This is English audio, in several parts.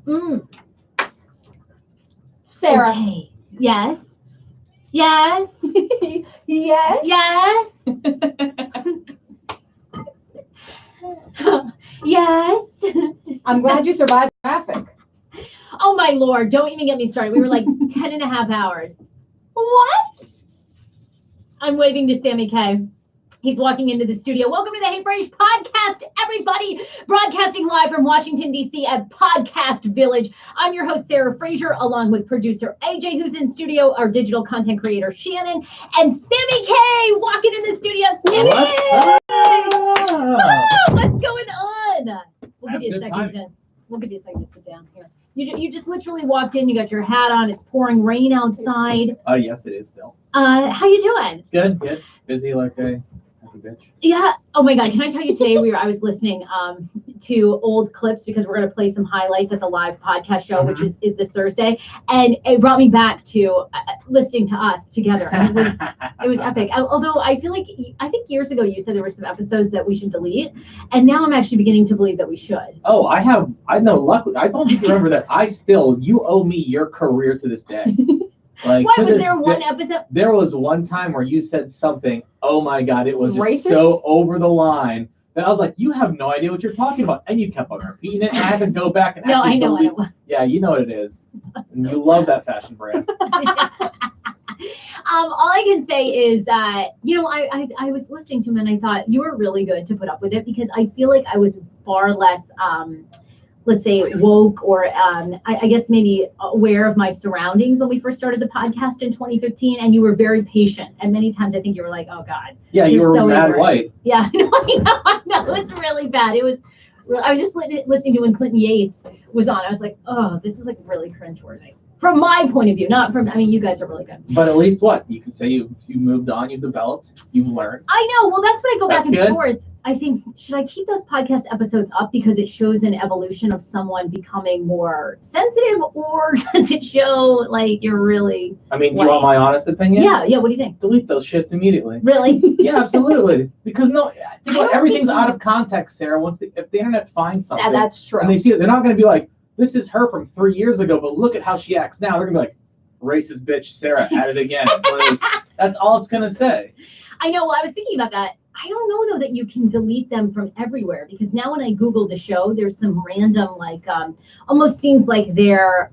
Mm. Sarah. Okay. Yes. Yes. Yes. Yes. Yes. I'm glad you survived traffic. Oh my Lord, don't even get me started. We were like 10 and a half hours. What? I'm waving to Sammy K. He's walking into the studio. Welcome to the Hey Frase podcast, everybody. Broadcasting live from Washington, D.C. at Podcast Village. I'm your host, Sarah Fraser, along with producer AJ, who's in studio, our digital content creator, Shannon, and Sammy K walking in the studio. Sammy! What's going on? We'll give you a second to, sit down here. You just literally walked in. You got your hat on. It's pouring rain outside. Yes, it is still. How you doing? Good. Busy like a bitch. Yeah. Oh my God. Can I tell you today I was listening to old clips because we're going to play some highlights at the live podcast show, which is this Thursday. And it brought me back to listening to us together. And it was epic. Although I feel like, I think years ago you said there were some episodes that we should delete. And now I'm actually beginning to believe that we should. Oh, I know, luckily, I don't even remember that. You owe me your career to this day. Like, what was there one episode? There was one time where you said something, oh my God, it was just Racist? so over the line that I was like, you have no idea what you're talking about. And you kept on repeating it, and I had to go back and No, actually I know delete. what it was. Yeah, you know what it is. And you love that fashion brand. All I can say is, I was listening to him and I thought you were really good to put up with it because I feel like I was far less, let's say, woke or I guess maybe aware of my surroundings when we first started the podcast in 2015. And you were very patient. And many times I think you were like, oh God. Yeah, you were so mad ignorant. white. Yeah, I know. It was really bad. I was just listening to when Clinton Yates was on. I was like, oh, this is like really cringeworthy. From my point of view, not from, you guys are really good. But at least what? You can say you moved on, you've developed, you've learned. I know. Well, that's when I go back That's and good. forth. I think, should I keep those podcast episodes up because it shows an evolution of someone becoming more sensitive, or does it show like you're really... I mean, do you want my honest opinion? Yeah. What do you think? Delete those shits immediately. Really? Yeah, absolutely. Because think I about don't everything's think- out of context, Sarah. If the internet finds something, That's true. and they see it, they're not going to be like, this is her from 3 years ago, but look at how she acts now. They're going to be like, racist bitch Sarah at it again. Like, that's all it's going to say. I know. Well, I was thinking about that. I don't know though that you can delete them from everywhere because now when I Google the show, there's some random almost seems like they're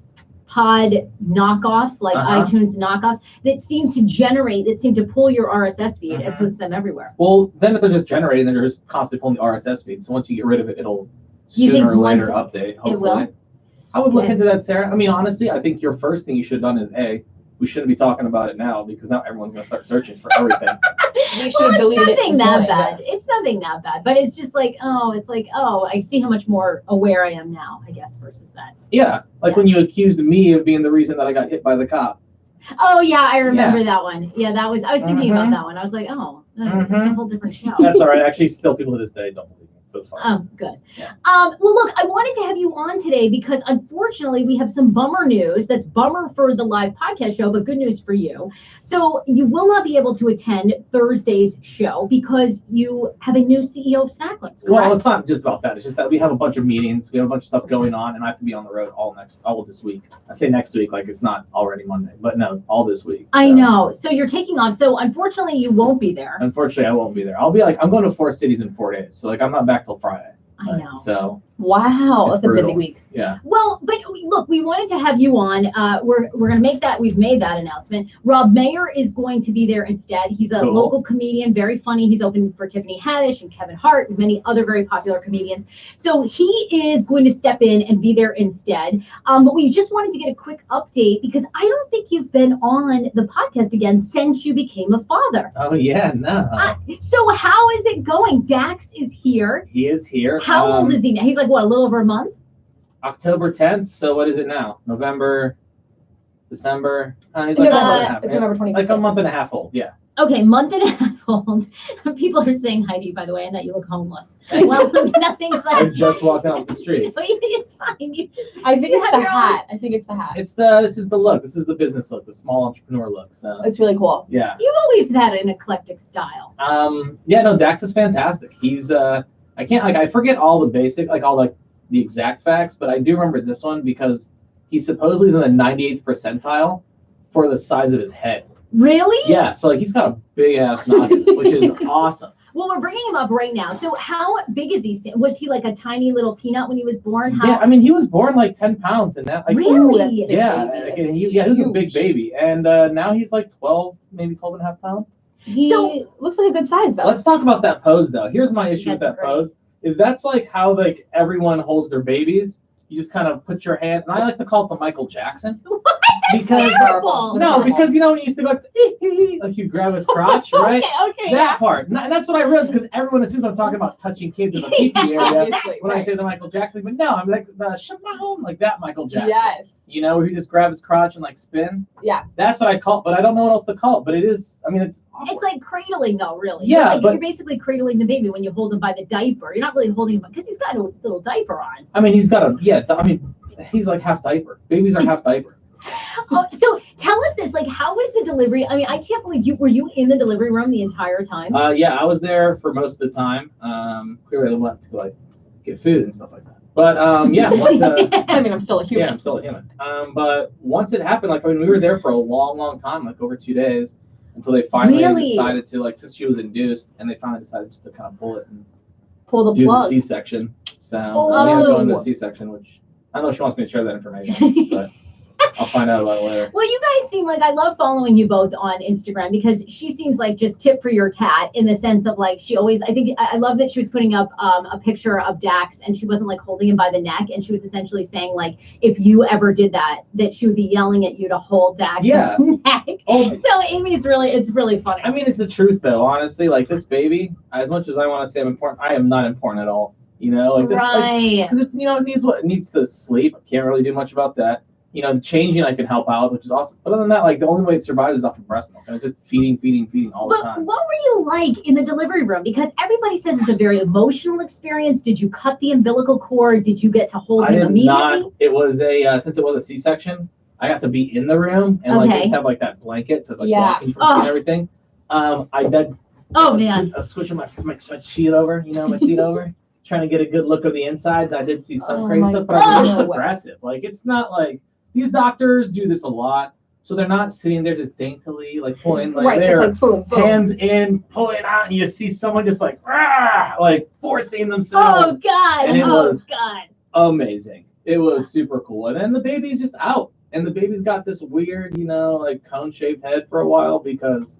pod knockoffs, like iTunes knockoffs that seem to pull your RSS feed and puts them everywhere. Well, then if they're just generating, then they're just constantly pulling the RSS feed. So once you get rid of it, it'll You think sooner or later once update. Hopefully. it will? I would look Okay. into that, Sarah. I mean, honestly, I think your first thing you should have done is we shouldn't be talking about it now because now everyone's going to start searching for everything. You should have deleted it. It's nothing this that morning. bad. It's nothing that bad. But it's just like, I see how much more aware I am now, I guess, versus that. Yeah, like Yeah. when you accused me of being the reason that I got hit by the cop. Oh yeah, I remember that one. Yeah, I was thinking about that one. I was like, it's a whole different show. That's all right. Actually, still people to this day don't believe me, so it's fine. Oh, good. Yeah. Well, look, I wanted to have you on today because unfortunately we have some bummer news. That's bummer for the live podcast show, but good news for you. So you will not be able to attend Thursday's show because you have a new CEO of Snacklets. Well, it's not just about that. It's just that we have a bunch of meetings, we have a bunch of stuff going on, and I have to be on the road all this week. I say next week like it's not already Monday, but no, all this week. I So, know. So you're taking off. So unfortunately you won't be there. Unfortunately, I won't be there. I'm going to 4 cities in 4 days, so I'm not back till Friday. I Right? know. So Wow, It's that's a busy brutal. week. yeah. Well, but look, we wanted to have you on. We're going to make that. We've made that announcement. Rob Mayer is going to be there instead. He's a Cool. local comedian, very funny. He's open for Tiffany Haddish and Kevin Hart and many other very popular comedians. So he is going to step in and be there instead. But we just wanted to get a quick update because I don't think you've been on the podcast again since you became a father. Oh yeah, no. So how is it going? Dax is here. He is here. How old is he now? He's like, what, a little over a month? October 10th. So what is it now? November, December. He's November. like a month and a half. It's November 25th. Like a month and a half old. Yeah. Okay, month and a half old. People are saying hi to you, by the way, and that you look homeless. Well, nothing's I like. just walked out the street. It's fine. You just. I think You it's have the your hat. I think it's the hat. This is the look. This is the business look, the small entrepreneur look. So It's really cool. yeah. You've always had an eclectic style. Yeah, no, Dax is fantastic. He's I forget all the basic, like all like the exact facts, but I do remember this one because he supposedly is in the 98th percentile for the size of his head. Really? Yeah, so like he's got a big ass noggin, which is awesome. Well, we're bringing him up right now. So how big is he? Was he like a tiny little peanut when he was born? How... Yeah, I mean, he was born like 10 pounds and that. Like, Really? Ooh, that's a big yeah, baby. like, That's he was a huge. big baby. And now he's like 12, maybe 12 and a half pounds. He So- looks like a good size though. Let's talk about that pose though. Here's my issue with That's that great. pose. Is that's like how like everyone holds their babies. You just kind of put your hand, and I like to call it the Michael Jackson. That's Because- terrible. No, because you know when he used to go like you grab his crotch, right? Okay. That part. And that's what I realized because everyone assumes I'm talking about touching kids in the pee area Obviously, when I right. say the Michael Jackson. But no, I'm like the Shimon, like that Michael Jackson. Yes. You know, where you just grab his crotch and like spin. Yeah. That's what I call it, but I don't know what else to call it. But it is, I mean, it's awkward. It's like cradling, though, really. Yeah, Like, but- you're basically cradling the baby when you hold him by the diaper. You're not really holding him because he's got a little diaper on. I mean, he's got a, yeah, I mean, he's like half diaper. Babies are half diaper. Oh, so tell us this, like, how was the delivery? I mean, I can't believe were you in the delivery room the entire time? Yeah, I was there for most of the time. Clearly I went to like get food and stuff like that. But yeah, once, I mean, I'm still a human. yeah, I'm still a human. But once it happened, like I mean, we were there for a long, long time, like over 2 days, until they finally Really? decided to like, since she was induced, and they finally decided just to kind of pull it and Pull the do the plug. C-section. So we ended up going to Oh. a C-section, which I don't know if she wants me to share that information, but I'll find out about it later. Well, you guys seem like I love following you both on Instagram because she seems like just tip for your tat in the sense of like she always. I think I love that she was putting up a picture of Dax and she wasn't like holding him by the neck and she was essentially saying like if you ever did that she would be yelling at you to hold Dax's Yeah. neck. Oh, So Amy, it's really funny. I mean, it's the truth though, honestly. Like this baby, as much as I want to say I'm important, I am not important at all. You know, like this, right. because it, you know, it needs what it needs to sleep. I can't really do much about that. You know, the changing I can help out, which is awesome. But other than that, like the only way it survives is off of breast milk, and it's just feeding all the But time. what were you like in the delivery room? Because everybody says it's a very emotional experience. Did you cut the umbilical cord? Did you get to hold I him did immediately? not. It was a since it was a C-section, I got to be in the room and like Okay. they just have like that blanket to like Yeah. blocking from seeing everything. I did. Oh I was man. I was switching my sheet over, you know, my seat over, trying to get a good look of the insides. I did see some Oh crazy my stuff, but I mean, it's God. aggressive. Like it's not like these doctors do this a lot, so they're not sitting there just daintily like pulling like Right. It's they're like boom, boom. hands in, pulling out, and you see someone just like like forcing Oh themselves. God. And it Oh was- God. Amazing. It was super cool. And then the baby's just out. And the baby's got this weird, you know, like cone-shaped head for a while because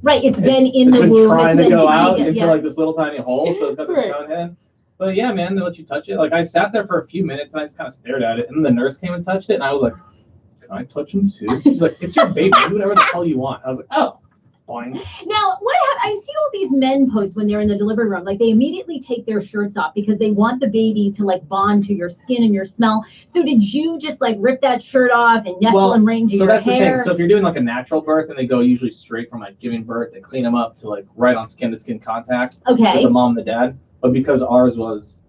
Right. It's been in it's the been womb. trying It's to been go out yeah. into like this little tiny hole, so it's got this Right. cone head. But yeah, man, they let you touch it. Like I sat there for a few minutes and I just kind of stared at it, and the nurse came and touched it, and I was like, "Can I touch him too?" She's like, "It's your baby. Do whatever the hell you want." I was like, "Oh, fine." Now, I see all these men post when they're in the delivery room, like they immediately take their shirts off because they want the baby to like bond to your skin and your smell. So did you just like rip that shirt off and nestle Well, and ring to So your that's the hair? thing. So if you're doing like a natural birth, and they go usually straight from like giving birth, they clean them up to like right on skin to skin contact with Okay. the mom and the dad. But because ours was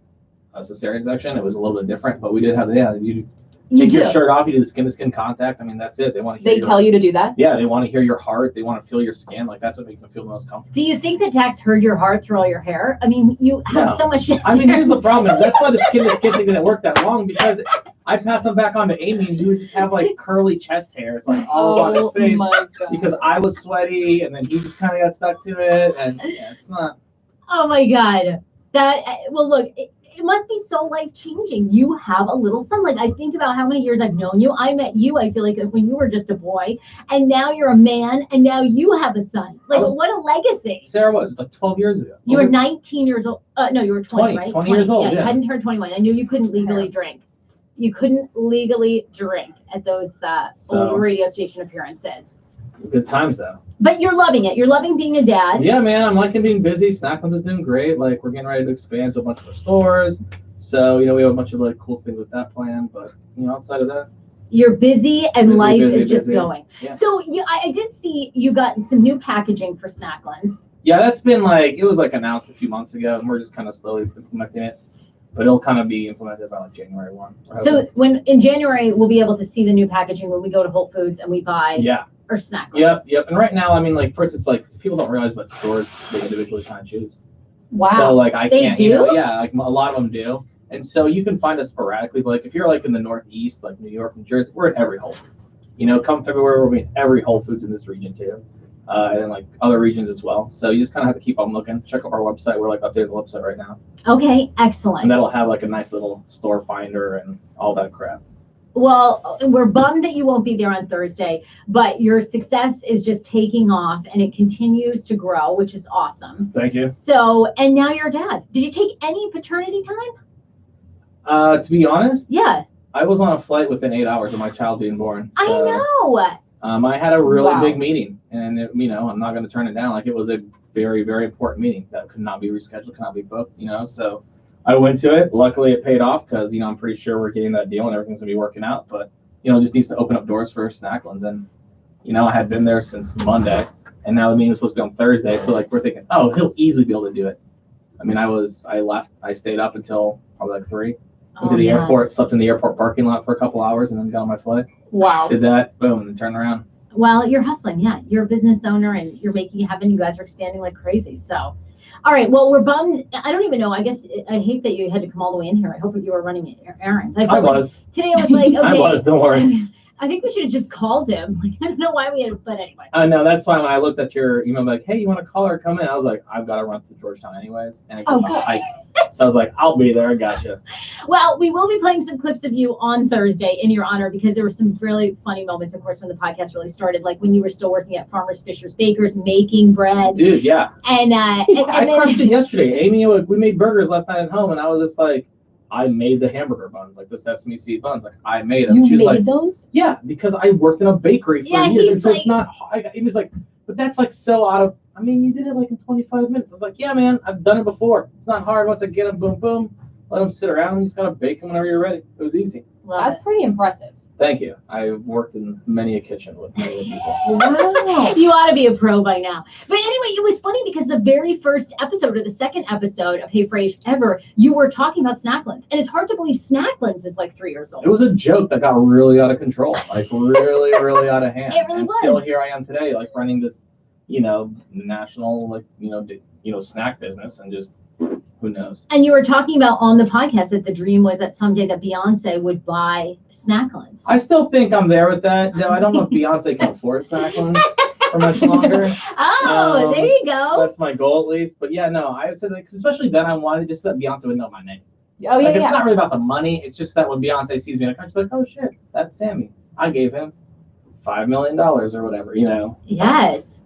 a cesarean section, it was a little bit different. But we did have you You take do. your shirt off, you do the skin to skin contact. I mean, that's it. They want to hear They tell you to do that. Yeah, they want to hear your heart. They want to feel your skin. Like that's what makes them feel the most comfortable. Do you think that Dax heard your heart through all your hair? I mean, you have No. so much. I mean, here's the problem: is that's why the skin to skin thing didn't work that long because I passed them back on to Amy, and he would just have like curly chest hairs like all on his face my God. because I was sweaty, and then he just kind of got stuck to it, and yeah, it's not. Oh my God. That, well, look, it must be so life changing. You have a little son. Like, I think about how many years I've known you. I met you, I feel like, when you were just a boy, and now you're a man, and now you have a son. Like, was- what a legacy. Sarah was like 12 years ago. You were 19 years old. No, you were 20, 20, right? 20 years old, You yeah. hadn't turned 21. I knew you couldn't legally drink. You couldn't legally drink at those So- old radio station appearances. Good times though. But you're loving it. You're loving being a dad. Yeah, man, I'm liking being busy. Snacklands is doing great. Like we're getting ready to expand to a bunch of stores. So, you know, we have a bunch of like cool things with that plan. But you know, outside of that, You're busy and Busy, life busy, is just busy. going. Yeah. So I did see you got some new packaging for Snacklands. yeah, that's been like it was like announced a few months ago, and we're just kind of slowly implementing it. But it'll kind of be implemented by like January 1. We're So hoping. when in January we'll be able to see the new packaging when we go to Whole Foods and we buy yeah, our Snacklands. yep. And right now, I mean, like for instance, like people don't realize, but stores they individually kind of choose. Wow. So like I They can't, you know, do? yeah, like a lot of them do. And so you can find us sporadically. But like if you're like in the Northeast, like New York, New Jersey, we're at every Whole Foods. You know, come February, we'll be in every Whole Foods in this region too. And then like other regions as well. So you just kind of have to keep on looking. Check out our website. We're like updating the website right now. Okay, excellent. And that'll have like a nice little store finder and all that crap. Well, we're bummed that you won't be there on Thursday, but your success is just taking off and it continues to grow, which is awesome. Thank you. So, and now you're a dad. Did you take any paternity time? To be honest, Yeah, I was on a flight within 8 hours of my child being born. I So, know. I had a really Wow. big meeting, and it, you know, I'm not going to turn it down. Like it was a very, very important meeting that could not be rescheduled, could not be booked. You know, so I went to it. Luckily, it paid off because you know I'm pretty sure we're getting that deal and everything's gonna be working out. But you know, it just needs to open up doors for Snacklands, and you know, I had been there since Monday, and now the meeting was supposed to be on Thursday. So like we're thinking, oh, he'll easily be able to do it. I mean, I left, I stayed up until probably like 3. Went to the airport, slept in the airport parking lot for a couple hours, and then got on my flight. Wow. Did that, boom, and then turned around. Well, you're hustling. Yeah, you're a business owner and you're making it happen. You guys are expanding like crazy. So, all right. Well, we're bummed. I don't even know. I guess I hate that you had to come all the way in here. I hope that you were running errands. I felt like was. today I was like, okay. I was. Don't worry. I think we should have just called him. Like, I don't know why we had, but anyway. No, that's why when I looked at your email, like, hey, you want to call or come in? I was like, I've got to run to Georgetown anyways, and it's just a good. hike. So I was like, I'll be there. I gotcha. Well, we will be playing some clips of you on Thursday in your honor because there were some really funny moments, of course, when the podcast really started, like when you were still working at Farmers Fisher's Bakers making bread. Dude, yeah. And I crushed it yesterday. Amy, we made burgers last night at home, and I was just like, I made the hamburger buns, like the sesame seed buns. Like I made them. You She was made like, those? yeah, because I worked in a bakery for Yeah, years, he's and so it's like- not. He was like, but that's like so out of. I mean, you did it like in 25 minutes. I was like, yeah, man, I've done it before. It's not hard. Once I get them, boom, boom, let them sit around. And you just gotta bake them whenever you're ready. It was easy. Love That's pretty impressive. Thank you. I've worked in many a kitchen with many people. Wow. You ought to be a pro by now. But anyway, it was funny because the very first episode or the second episode of Hey Frase ever, you were talking about Snacklands. And it's hard to believe Snacklands is like 3 years old. It was a joke that got really out of control, like really, really out of hand. It really and was. still here I am today, like running this, you know, national, like, you know, snack business, and just who knows. And you were talking about on the podcast that the dream was that someday that Beyonce would buy Snacklands. I still think I'm there with that. No, I don't know if Beyonce can afford Snacklands for much longer. Oh, there you go. That's my goal at least. But yeah, no, I said like, 'cause especially then I wanted just so that Beyonce would know my name. Oh, yeah, Like it's yeah. not really about the money. It's just that when Beyonce sees me in a car, she's like, oh shit, that's Sammy. I gave him $5 million or whatever, you know. Yes.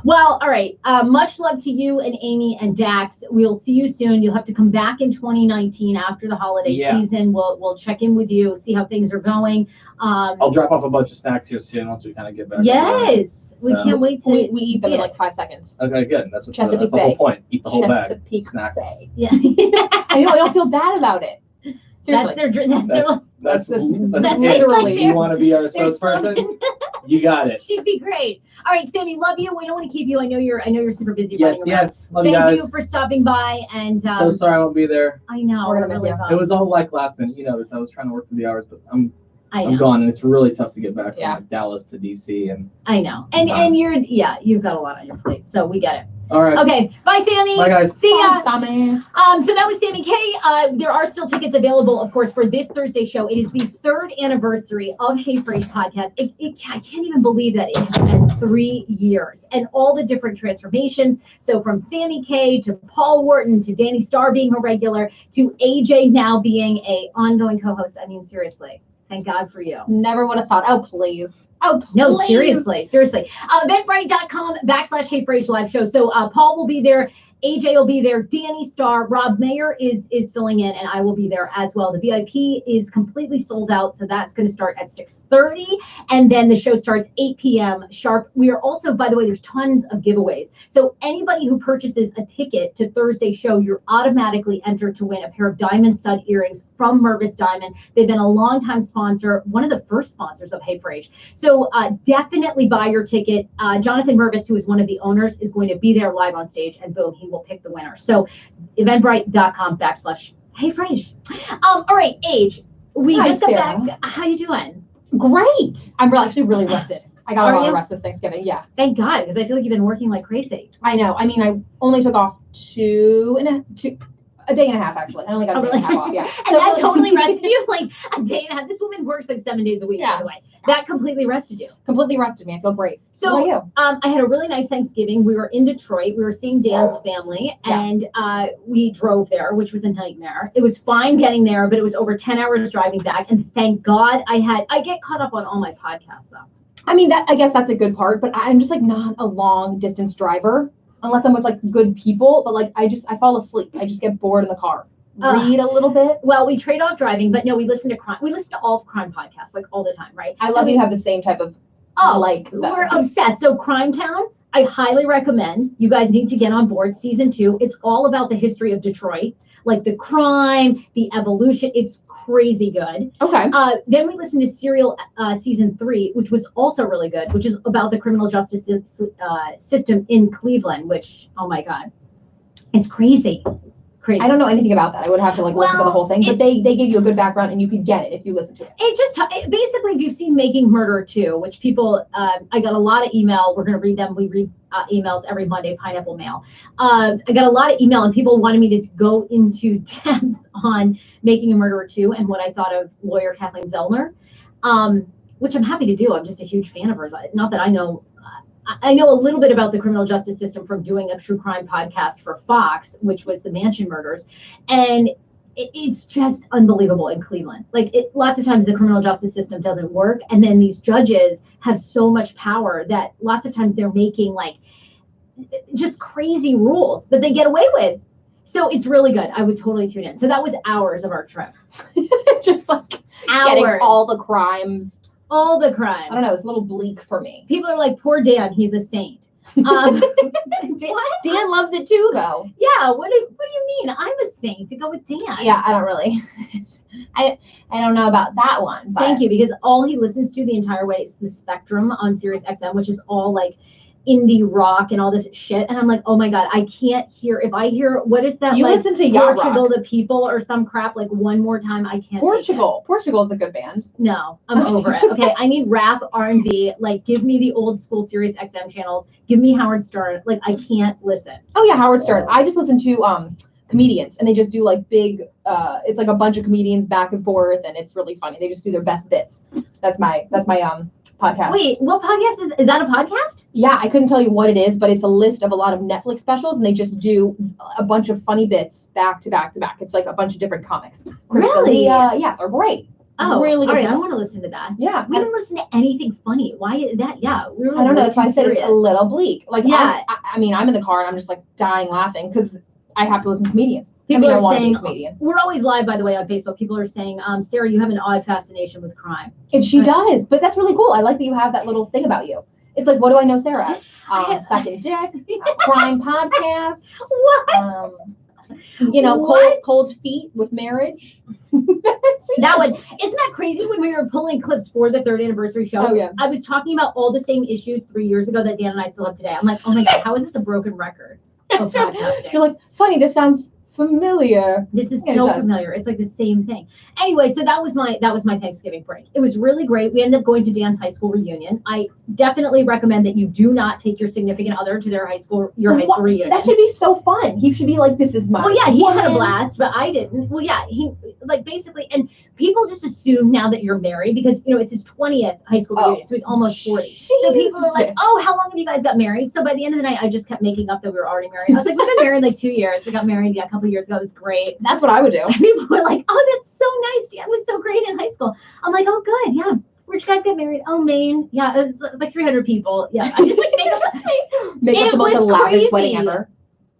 Well, all right. Much love to you and Amy and Dax. We'll see you soon. You'll have to come back in 2019 after the holiday Yeah. season. We'll check in with you, see how things are going. I'll drop off a bunch of snacks here soon once we kind of get back. Yes, we So- can't wait to. We eat them see in it. like 5 seconds. Okay, good. That's Chesapeake that's the whole Bay. point. Eat the whole bag. Chesapeake Snack. Bay. Yeah. I know, I don't feel bad about it. That's Seriously. their. That's their. That's That's That's it. literally- You want to be our their spokesperson? slogan. You got it. She'd be great. All right, Sammy, love you. We don't want to keep you. I know you're super busy. Yes, running around. yes. Love you Thank guys. you for stopping by. And So sorry I won't be there. I know We're gonna miss really you. bummed. It was all like last minute. You know this. I was trying to work through the hours, but I'm I know. gone, and it's really tough to get back from Yeah. like Dallas to DC. And I know. And you've got a lot on your plate, so we get it. all right. Okay, bye, Sammy. Bye, guys. See ya. Sammy. So that was Sammy K. There are still tickets available, of course, for this Thursday show. It is the 3rd anniversary of Hey Frase podcast. I can't even believe that it has been 3 years and all the different transformations. So from Sammy K to Paul Wharton to Danny Starr being a regular to AJ now being a ongoing co-host. I mean, seriously, thank God for you. Never would have thought. Oh, please. Oh, please. No, seriously. Eventbrite.com/Hey Frase live show. So Paul will be there. AJ will be there. Danny Starr, Rob Mayer is filling in, and I will be there as well. The VIP is completely sold out, so that's going to start at 6:30, and then the show starts 8 p.m. sharp. We are also, by the way, there's tons of giveaways. So anybody who purchases a ticket to Thursday's show, you're automatically entered to win a pair of diamond stud earrings from Mervis Diamond. They've been a longtime sponsor, one of the first sponsors of Hey Frase. So definitely buy your ticket. Jonathan Mervis, who is one of the owners, is going to be there live on stage, and boom, he will pick the winner. So eventbrite.com/Hey Frase. All right, Age. We Hi, just got Sarah. back. How you doing? Great. I'm actually really rested. I got Are a lot you? of rest this Thanksgiving. Yeah, Thank God, because I feel like you've been working like crazy. I know. I mean, I only took off A day and a half, actually. I only got a day and a half off, yeah. And that totally rested you? Like a day and a half. This woman works like 7 days a week, by the way. That completely rested you. Completely rested me. I feel great. So what about you? I had a really nice Thanksgiving. We were in Detroit. We were seeing Dan's family, and we drove there, which was a nightmare. It was fine getting there, but it was over 10 hours driving back. And thank God I get caught up on all my podcasts, though. I mean, I guess that's a good part, but I'm just like not a long distance driver unless I'm with like good people. But like I fall asleep. I just get bored in the car. Read a little bit. Well, we trade off driving, but no, we listen to crime. We listen to all crime podcasts like all the time, right? I love you have the same type of we're obsessed. So Crime Town, I highly recommend. You guys need to get on board. Season 2. It's all about the history of Detroit, like the crime, the evolution. It's crazy good. Okay. Then we listened to Serial Season 3, which was also really good, which is about the criminal justice system in Cleveland, which, oh my God, it's crazy. Crazy. I don't know anything about that. I would have to like listen to the whole thing, but they give you a good background and you could get it if you listen to it. It basically, if you've seen Making Murder 2, which people, I got a lot of email. We're going to read them. We read emails every Monday, Pineapple Mail. I got a lot of email and people wanted me to go into depth on Making a Murderer 2 and what I thought of lawyer Kathleen Zellner, which I'm happy to do. I'm just a huge fan of hers. Not that I know a little bit about the criminal justice system from doing a true crime podcast for Fox, which was the Mansion Murders. And it's just unbelievable in Cleveland. Like lots of times the criminal justice system doesn't work. And then these judges have so much power that lots of times they're making like just crazy rules that they get away with. So it's really good. I would totally tune in. So that was hours of our trip. Just like Hours. Getting all the crimes. All the crimes. I don't know. It's a little bleak for me. People are like, poor Dan, he's a saint. Dan loves it too, though. Yeah. What do you mean? I'm a saint to go with Dan. Yeah, I don't really. I don't know about that one. But. Thank you, because all he listens to the entire way is the Spectrum on Sirius XM, which is all like indie rock and all this shit. And I'm like, oh my God, I can't hear. If I hear, what is that? You like, listen to Yacht Portugal, Rock. the People or some crap like one more time. I can't. Portugal. Portugal is a good band. No, I'm over it. Okay, I need rap, R&B. Like, give me the old school Sirius XM channels. Give me Howard Stern. Like, I can't listen. Oh yeah, Howard Stern. I just listen to comedians, and they just do like big. It's like a bunch of comedians back and forth, and it's really funny. They just do their best bits. That's my podcast. Wait, what podcast is that? A podcast? Yeah, I couldn't tell you what it is, but it's a list of a lot of Netflix specials, and they just do a bunch of funny bits back to back to back. It's like a bunch of different comics. Really? Yeah, they're great. Oh, really good. All right, I want to listen to that. Yeah. We didn't listen to anything funny. Why is that? Yeah. We were I don't know. That's why I said serious. it's a little bleak. Like, yeah. I mean, I'm in the car and I'm just like dying laughing because I have to listen to comedians. People I are want to be saying, a comedian. we're always live, by the way, on Facebook. People are saying, Sarah, you have an odd fascination with crime. And she does, but that's really cool. I like that you have that little thing about you. It's like, what do I know Sarah as? Second Dick, crime podcast. What? Cold feet with marriage. That one. Isn't that crazy when we were pulling clips for the 3rd anniversary show? Oh, yeah. I was talking about all the same issues 3 years ago that Dan and I still have today. I'm like, oh my God, how is this a broken record of podcasting? You're like, funny, this sounds familiar. This is Yeah, so it does. familiar. It's like the same thing. Anyway, so that was my Thanksgiving break. It was really great. We ended up going to Dan's high school reunion. I definitely recommend that you do not take your significant other to their high school reunion. That should be so fun. He should be like, this is my Well, yeah, he woman. had a blast, but I didn't. Well, yeah, he like basically, and people just assume now that you're married because it's his 20th high school reunion, so he's almost 40. So people are like, oh, how long have you guys got married? So by the end of the night, I just kept making up that we were already married. I was like, we've been married like 2 years. We got married a couple years ago. It was great. That's what I would do. And people were like, oh, that's so nice. Jan was so great in high school. I'm like, oh, good. Yeah. Where'd you guys get married? Oh, Maine. Yeah, it was like 300 people. Yeah. I just like Make up the most was lavish crazy. wedding ever.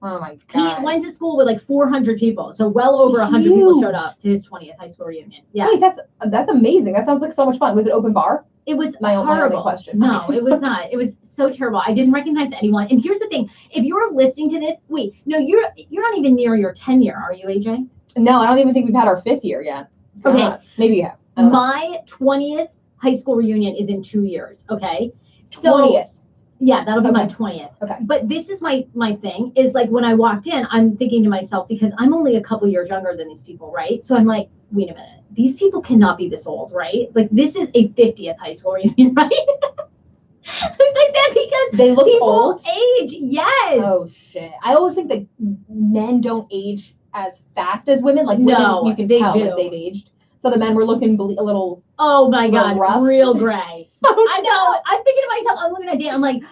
Oh my God. He went to school with like 400 people. So well over 100 people showed up to his 20th high school reunion. Yeah. Wait, that's amazing. That sounds like so much fun. Was it open bar? It was My only horrible. question. No, it was not. It was so terrible. I didn't recognize anyone. And here's the thing: if you're listening to this, wait, no, you're not even near your 10-year, are you, AJ? No, I don't even think we've had our 5th year yet. Okay. Maybe you have. I don't know. My 20th high school reunion is in 2 years. Okay. So 20th. yeah, that'll be my Okay. 20th. Okay. But this is my thing is like when I walked in, I'm thinking to myself because I'm only a couple years younger than these people, right? So I'm like, wait a minute. These people cannot be this old, right? Like this is a 50th high school reunion, right? like that because They look people old. age. Yes. Oh shit! I always think that men don't age as fast as women. Like No, women, you can they tell do. like they've aged. So the men were looking a little. Oh my God, rough. real gray. I know. I'm thinking to myself, I'm looking at Dan, I'm like,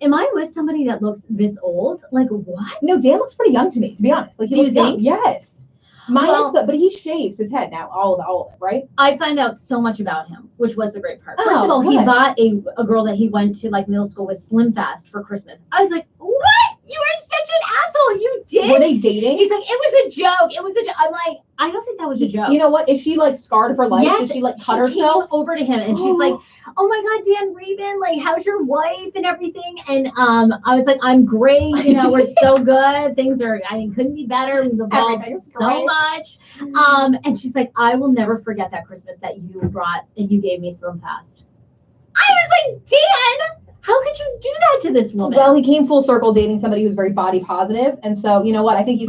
am I with somebody that looks this old? Like, what? No, Dan looks pretty young to me, to be honest. Like, he Do you looks young. think? Yes. Well- But he shaves his head now, all of it, right? I find out so much about him, which was the great part. First of Oh, all, he good. bought a girl that he went to like middle school with Slim Fast for Christmas. I was like, what? You are such an asshole. You did? Were they dating? He's like, it was a joke. It was a joke. I'm like, I don't think that was a joke. You know what? Is she like scarred for life? Yes, Did she like cut she herself? came over to him and she's like, oh my God, Dan Reben, like, how's your wife and everything? And I was like, I'm great. You know, we're so good. Things are, couldn't be better. We've evolved Everything's so great. much. And she's like, I will never forget that Christmas that you brought and you gave me Slim Fast. I was like, Dan, how could you do that to this woman? Well, he came full circle dating somebody who's very body positive, and so you know what? I think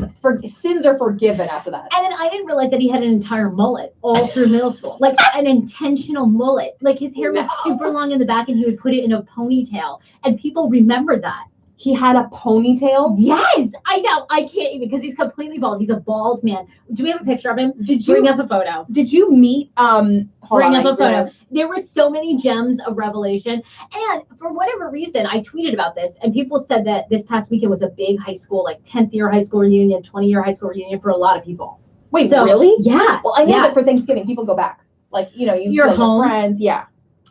sins are forgiven after that. And then I didn't realize that he had an entire mullet all through middle school, like an intentional mullet. Like his hair was super long in the back and he would put it in a ponytail. And people remember that. He had a ponytail. Yes, I know. I can't even because he's completely bald. He's a bald man. Do we have a picture of him? Did Bring you up a photo. Did you meet Bring up a photo. There were so many gems of revelation. And for whatever reason, I tweeted about this and people said that this past weekend was a big high school, like 10th year high school reunion, 20-year high school reunion for a lot of people. Wait, So, really? Yeah. Well, I know yeah. that for Thanksgiving people go back. Like, you know, You're like, home. friends. Yeah.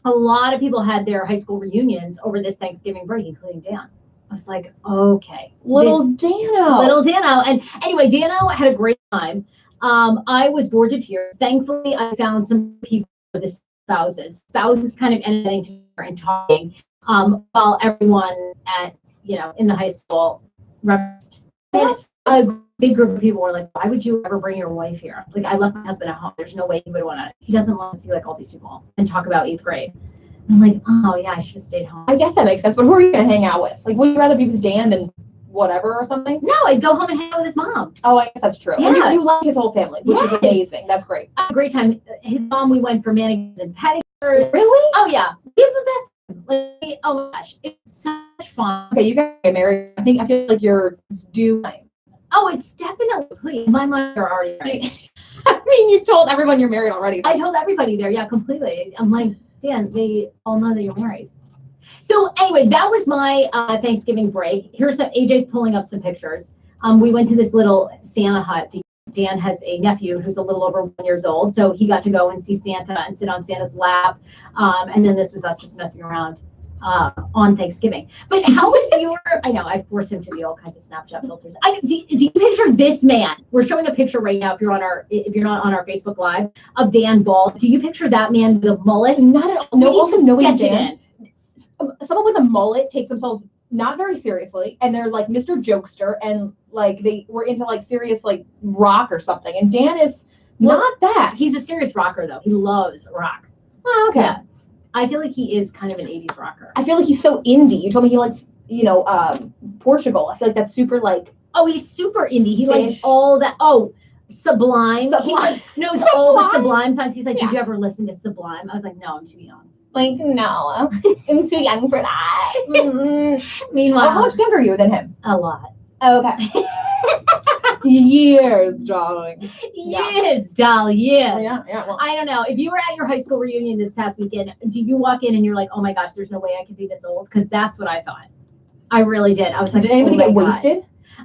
A lot of people had their high school reunions over this Thanksgiving break, including Dan. I was like, okay. Little Dano. Little Dano. And anyway, Dano had a great time. I was bored to tears. Thankfully, I found some people for the spouses. Spouses kind of ended together and talking while everyone at, in the high school rest. And a big group of people were like, why would you ever bring your wife here? Like, I left my husband at home. There's no way he would want to. He doesn't want to see like all these people and talk about 8th grade. I'm like, oh yeah, I should have stayed home. I guess that makes sense. But who are you gonna hang out with? Like, would you rather be with Dan than whatever or something? No, I'd go home and hang out with his mom. Oh, I guess that's true. Yeah. And you like his whole family, which is Yes. amazing. That's great. I had a great time. His mom, we went for manicures and pedicures. Really? Oh yeah, we have the best. Like, oh my gosh, it's so much fun. Okay, you guys get married. I feel like you're due. Oh, it's definitely. Please, my mom are already married. I mean, you told everyone you're married already. So. I told everybody there. Yeah, completely. I'm like, Dan, they all know that you're married. So anyway, that was my Thanksgiving break. Here's some, AJ's pulling up some pictures. We went to this little Santa hut because Dan has a nephew who's a little over 1 year old. So he got to go and see Santa and sit on Santa's lap. And then this was us just messing around on Thanksgiving. But how was your, I know, I forced him to be all kinds of Snapchat filters. Do you picture this man? We're showing a picture right now if you're not on our Facebook Live of Dan bald. Do you picture that man with a mullet? Not at all. No, also knowing sketch it Dan. Someone with a mullet takes themselves not very seriously, and they're like Mr. Jokester, and like they were into like serious like rock or something. And Dan is not that. He's a serious rocker though. He loves rock. Oh, okay. Yeah. I feel like he is kind of an 80s rocker. I feel like he's so indie. You told me he likes, Portugal. I feel like that's super like. Oh, he's super indie. He Fish. likes all that. Oh, Sublime. He Sublime. like, knows all the Sublime. Sublime songs. He's like, Yeah. did you ever listen to Sublime? I was like, no, I'm too young. Like, no, I'm too young for that. Meanwhile, How much younger are you than him? a lot. Oh, okay. Years, darling. Yeah. Yes, doll, yes. Yeah. Well, I don't know. If you were at your high school reunion this past weekend, do you walk in and you're like, oh my gosh, there's no way I could be this old? Because that's what I thought. I really did. I was like, did anybody oh my get God. wasted?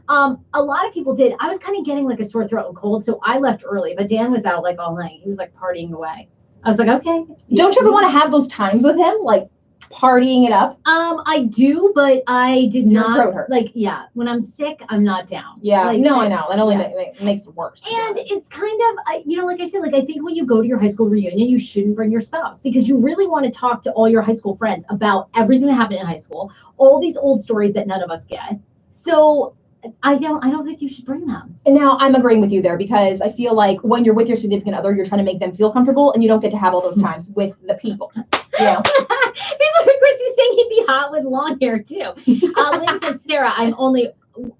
A lot of people did. I was kind of getting like a sore throat and cold, so I left early. But Dan was out like all night. He was like partying away. I was like, okay. Don't you ever want to have those times with him, like partying it up? I do, but I did Your not. throat hurt. Like, yeah, when I'm sick, I'm not down. Yeah. Like, No, I know. That only yeah. makes it worse. And it's kind of, like I said, like I think when you go to your high school reunion, you shouldn't bring your spouse because you really want to talk to all your high school friends about everything that happened in high school, all these old stories that none of us get. So I don't think you should bring them. And now I'm agreeing with you there because I feel like when you're with your significant other, you're trying to make them feel comfortable, and you don't get to have all those times with the people. You know? People are Christy saying he'd be hot with long hair too. Lynn says, Sarah, I'm only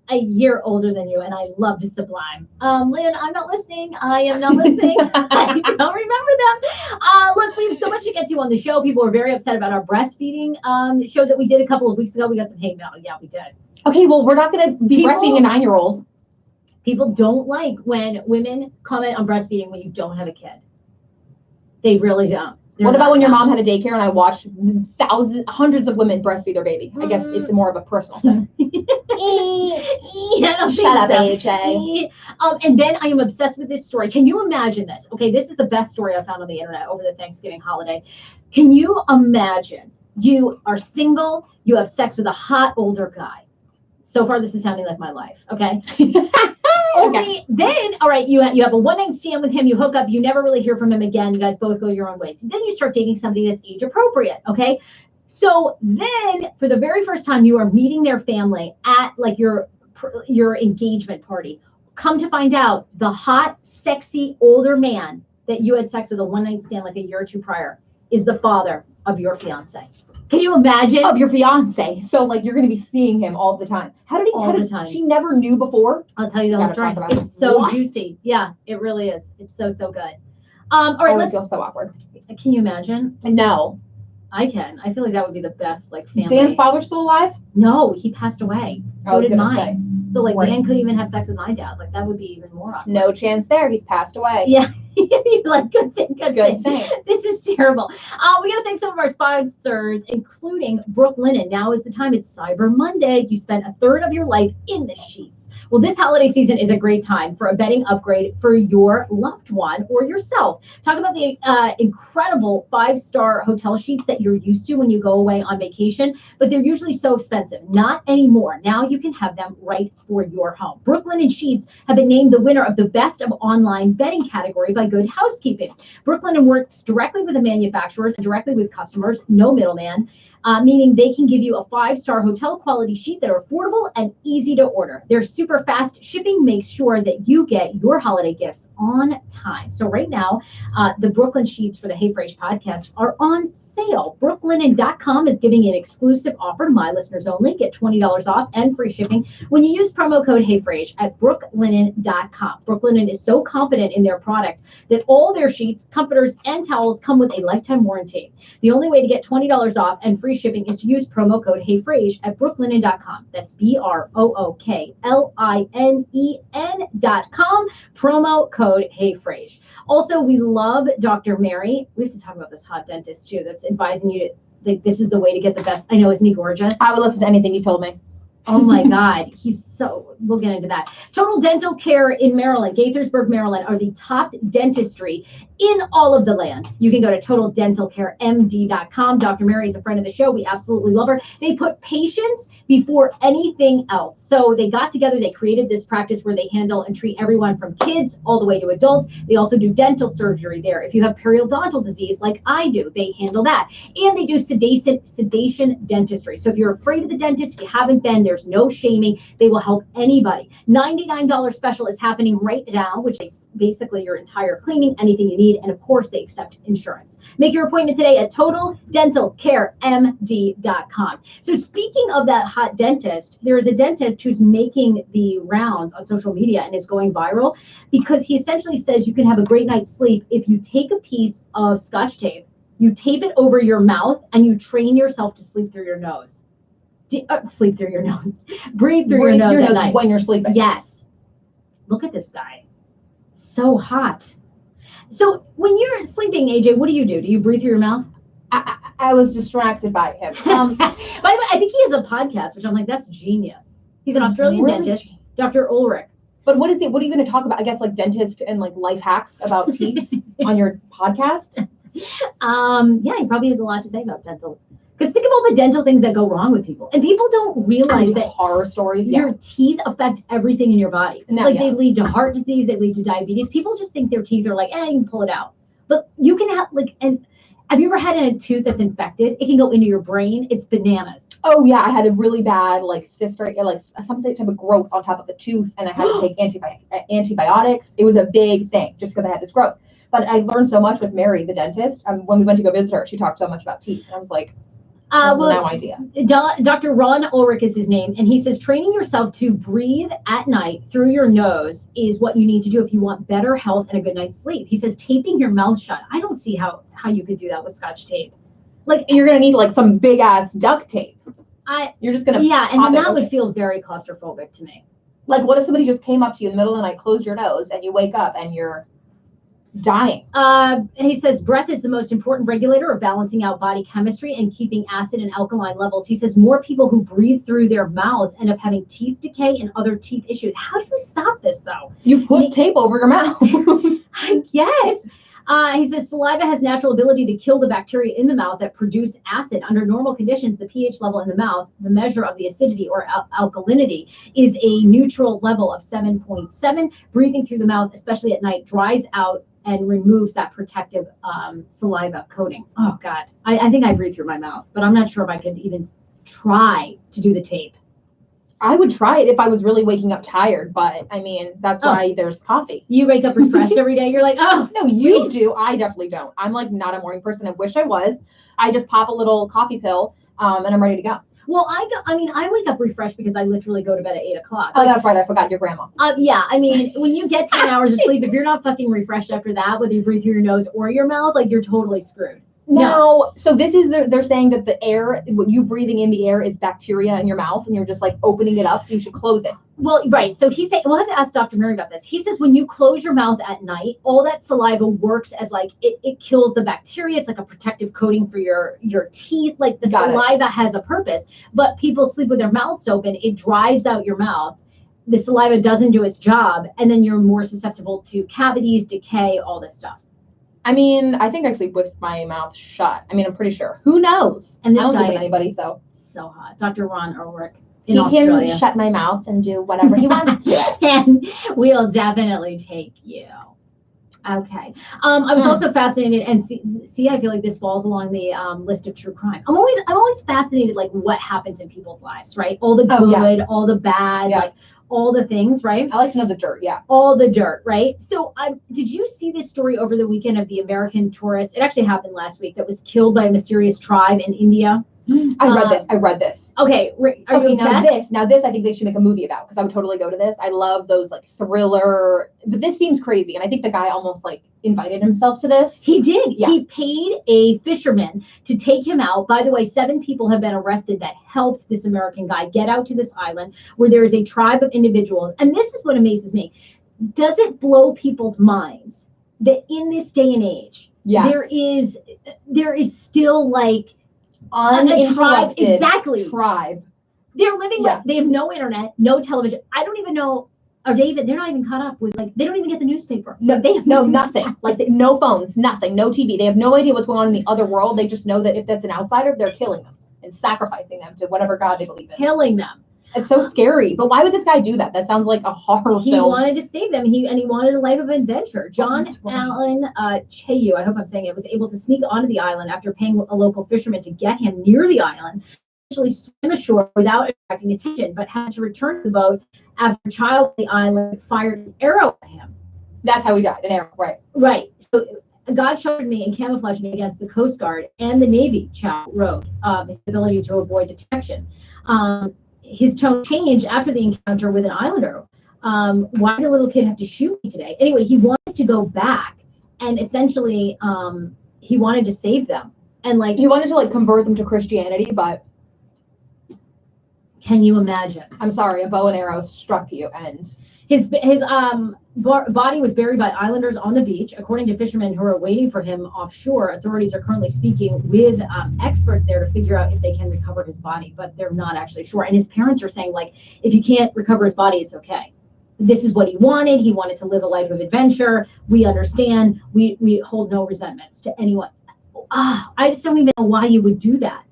a year older than you and I loved Sublime. Lynn, I'm not listening. I am not listening. I don't remember them. Look, we have so much to get to on the show. People are very upset about our breastfeeding show that we did a couple of weeks ago. We got some hate mail. Yeah, we did. Okay, well, we're not going to be breastfeeding a 9-year-old. People don't like when women comment on breastfeeding when you don't have a kid. They really don't. What about when your mom had a daycare and I watched hundreds of women breastfeed their baby? I guess it's more of a personal thing. Shut up, AHA. And then I am obsessed with this story. Can you imagine this? Okay, this is the best story I found on the internet over the Thanksgiving holiday. Can you imagine you are single, you have sex with a hot older guy? So far, this is sounding like my life, okay? Okay. Then, all right, you have a one-night stand with him, you hook up, you never really hear from him again, you guys both go your own ways. Then you start dating somebody that's age appropriate, okay? So then, for the very first time, you are meeting their family at like your engagement party. Come to find out, the hot, sexy, older man that you had sex with a one-night stand like a year or two prior is the father of your fiance. Can you imagine? Of your fiance. So like you're going to be seeing him all the time. How did she never knew before? I'll tell you the whole story. It's so juicy. Yeah, it really is. It's so good. All right, let's feel so awkward. Can you imagine? No. I can. I feel like that would be the best like family. Dan's father still alive? No, he passed away. So did mine. So like Right. Dan couldn't even have sex with my dad. Like that would be even more awkward. No chance there. He's passed away. Yeah. Like good thing. This is terrible. We got to thank some of our sponsors, including Brooke Linen. Now is the time. It's Cyber Monday. You spent a third of your life in the sheets. Well, this holiday season is a great time for a bedding upgrade for your loved one or yourself. Talk about the incredible 5-star hotel sheets that you're used to when you go away on vacation, but they're usually so expensive. Not anymore. Now you can have them right for your home. Brooke Linen sheets have been named the winner of the Best of Online Bedding category by Good Housekeeping. Brooke Linen works directly with the manufacturers and directly with customers, no middleman. Meaning they can give you a 5-star hotel quality sheet that are affordable and easy to order. Their super fast shipping makes sure that you get your holiday gifts on time. So right now, the Brooklyn sheets for the Hey Frase podcast are on sale. Brooklinen.com is giving an exclusive offer to my listeners only. Get $20 off and free shipping when you use promo code HeyFrase at brooklinen.com. Brooklinen is so confident in their product that all their sheets, comforters, and towels come with a lifetime warranty. The only way to get $20 off and free shipping is to use promo code HeyFrase at brooklinen.com. That's BROOKLINEN.com. Promo code HeyFrase. Also, we love Dr. Mary. We have to talk about this hot dentist too that's advising you to like this is the way to get the best. I know, isn't he gorgeous? I would listen to anything he told me. Oh my God. We'll get into that. Total Dental Care in Maryland, Gaithersburg, Maryland, are the top dentistry in all of the land. You can go to totaldentalcaremd.com. Dr. Mary is a friend of the show. We absolutely love her. They put patients before anything else. So they got together, they created this practice where they handle and treat everyone from kids all the way to adults. They also do dental surgery there. If you have periodontal disease like I do, they handle that. And they do sedation dentistry. So if you're afraid of the dentist, if you haven't been, there's no shaming. They will help anybody. $99 special is happening right now, which is basically your entire cleaning, anything you need. And of course, they accept insurance. Make your appointment today at totaldentalcaremd.com. So speaking of that hot dentist, there is a dentist who's making the rounds on social media and is going viral because he essentially says you can have a great night's sleep if you take a piece of Scotch tape, you tape it over your mouth, and you train yourself to sleep through your nose. Sleep through your nose. Breathe through your nose at night when you're sleeping. Yes. Look at this guy. So hot. So when you're sleeping, AJ, what do? Do you breathe through your mouth? I was distracted by him. By the way, I think he has a podcast, which I'm like, that's genius. He's an Australian dentist, Dr. Ulrich. But what are you going to talk about? I guess like dentist and like life hacks about teeth on your podcast? Yeah, he probably has a lot to say about dental. Because think of all the dental things that go wrong with people. And people don't realize that horror stories. Your teeth affect everything in your body. They lead to heart disease, they lead to diabetes. People just think their teeth are like, you can pull it out. But you can have and have you ever had a tooth that's infected? It can go into your brain. It's bananas. Oh yeah, I had a really bad cyst, like some type of growth on top of a tooth, and I had to take antibiotics. It was a big thing just because I had this growth. But I learned so much with Mary, the dentist. When we went to go visit her, she talked so much about teeth, and I was like, no idea. Dr. Ron Ulrich is his name, and he says training yourself to breathe at night through your nose is what you need to do if you want better health and a good night's sleep. He says taping your mouth shut. I don't see how you could do that with Scotch tape. Like you're gonna need like some big ass duct tape. You're just gonna and that would feel very claustrophobic to me. Like, what if somebody just came up to you in the middle of the night, closed your nose, and you wake up and you're dying? And he says breath is the most important regulator of balancing out body chemistry and keeping acid and alkaline levels. He says more people who breathe through their mouths end up having teeth decay and other teeth issues. How do you stop this, though? You put tape over your mouth. I guess. He says saliva has natural ability to kill the bacteria in the mouth that produce acid. Under normal conditions, the pH level in the mouth, the measure of the acidity or alkalinity, is a neutral level of 7.7. Breathing through the mouth, especially at night, dries out and removes that protective saliva coating. Oh, God. I think I breathe through my mouth, but I'm not sure if I could even try to do the tape. I would try it if I was really waking up tired, but I mean, that's why there's coffee. You wake up refreshed every day. You're like, oh. No, you do. I definitely don't. I'm like not a morning person. I wish I was. I just pop a little coffee pill and I'm ready to go. Well, I wake up refreshed because I literally go to bed at 8 o'clock. Oh, that's right. I forgot your grandma. Yeah. I mean, when you get 10 hours of sleep, if you're not fucking refreshed after that, whether you breathe through your nose or your mouth, like you're totally screwed. No. So this is, they're saying that the air, what you breathing in the air is bacteria in your mouth and you're just like opening it up. So you should close it. Well, right. So he said, we'll have to ask Dr. Mary about this. He says when you close your mouth at night, all that saliva works as like, it kills the bacteria. It's like a protective coating for your teeth. Like the saliva has a purpose, but people sleep with their mouths open. It dries out your mouth. The saliva doesn't do its job. And then you're more susceptible to cavities, decay, all this stuff. I mean, I think I sleep with my mouth shut. I mean, I'm pretty sure. Who knows? And this I don't guy, sleep with anybody, so hot. Dr. Ron Ulrich he in Australia. can shut my mouth and do whatever he wants to. And we'll definitely take you. Okay. I was also fascinated, and see, I feel like this falls along the list of true crime. I'm always fascinated, like what happens in people's lives, right? All the good, all the bad, like all the things, right? I like to know the dirt, all the dirt, right? So, did you see this story over the weekend of the American tourist? It actually happened last week. That was killed by a mysterious tribe in India. I read this. Okay, are you obsessed? Now this I think they should make a movie about because I would totally go to this. I love those like thriller, but this seems crazy, and I think the guy almost like invited himself to this. He did. Yeah. He paid a fisherman to take him out. By the way, 7 people have been arrested that helped this American guy get out to this island where there is a tribe of individuals. And this is what amazes me. Does it blow people's minds that in this day and age, there is still like a tribe, tribe. They're living like they have no internet, no television. I don't even know. They're not even caught up with like they don't even get the newspaper. No, they know nothing. Like no phones, nothing, no TV. They have no idea what's going on in the other world. They just know that if that's an outsider, they're killing them and sacrificing them to whatever god they believe in. Killing them. It's so scary. But why would this guy do that? That sounds like a horror film. He wanted to save them. He wanted a life of adventure. John Allen Cheyu, I hope I'm saying it, was able to sneak onto the island after paying a local fisherman to get him near the island. Actually swim ashore without attracting attention, but had to return to the boat after a child on the island fired an arrow at him. That's how he died, an arrow, right? Right. So God sheltered me and camouflaged me against the Coast Guard and the Navy, Chow wrote, his ability to avoid detection. His tone changed after the encounter with an islander. Why did a little kid have to shoot me today? Anyway, he wanted to go back and essentially he wanted to save them. And like he wanted to like convert them to Christianity, but can you imagine? I'm sorry, a bow and arrow struck you and his body was buried by islanders on the beach. According to fishermen who are waiting for him offshore, authorities are currently speaking with experts there to figure out if they can recover his body, but they're not actually sure. And his parents are saying, like, if you can't recover his body, it's okay. This is what he wanted. He wanted to live a life of adventure. We understand. We hold no resentments to anyone. I just don't even know why you would do that.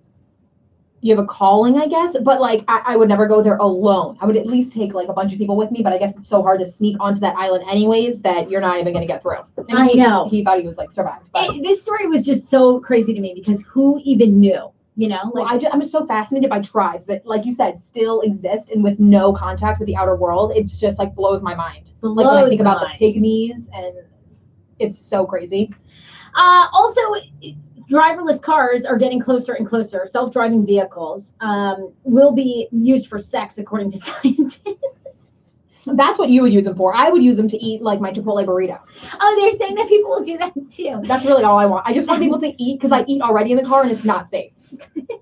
You have a calling, I guess, but like I would never go there alone. I would at least take like a bunch of people with me, but I guess it's so hard to sneak onto that island anyways that you're not even going to get through. And I know. He thought he was like survived. This story was just so crazy to me because who even knew, you know? Like, well, I'm just so fascinated by tribes that, like you said, still exist and with no contact with the outer world. It's just like blows my mind. Like when I think about the pygmies, and it's so crazy. Also, driverless cars are getting closer and closer. Self-driving vehicles will be used for sex, according to scientists. That's what you would use them for. I would use them to eat like my Chipotle burrito. Oh, they're saying that people will do that too. That's really all I want. I just want people to eat because I eat already in the car and it's not safe.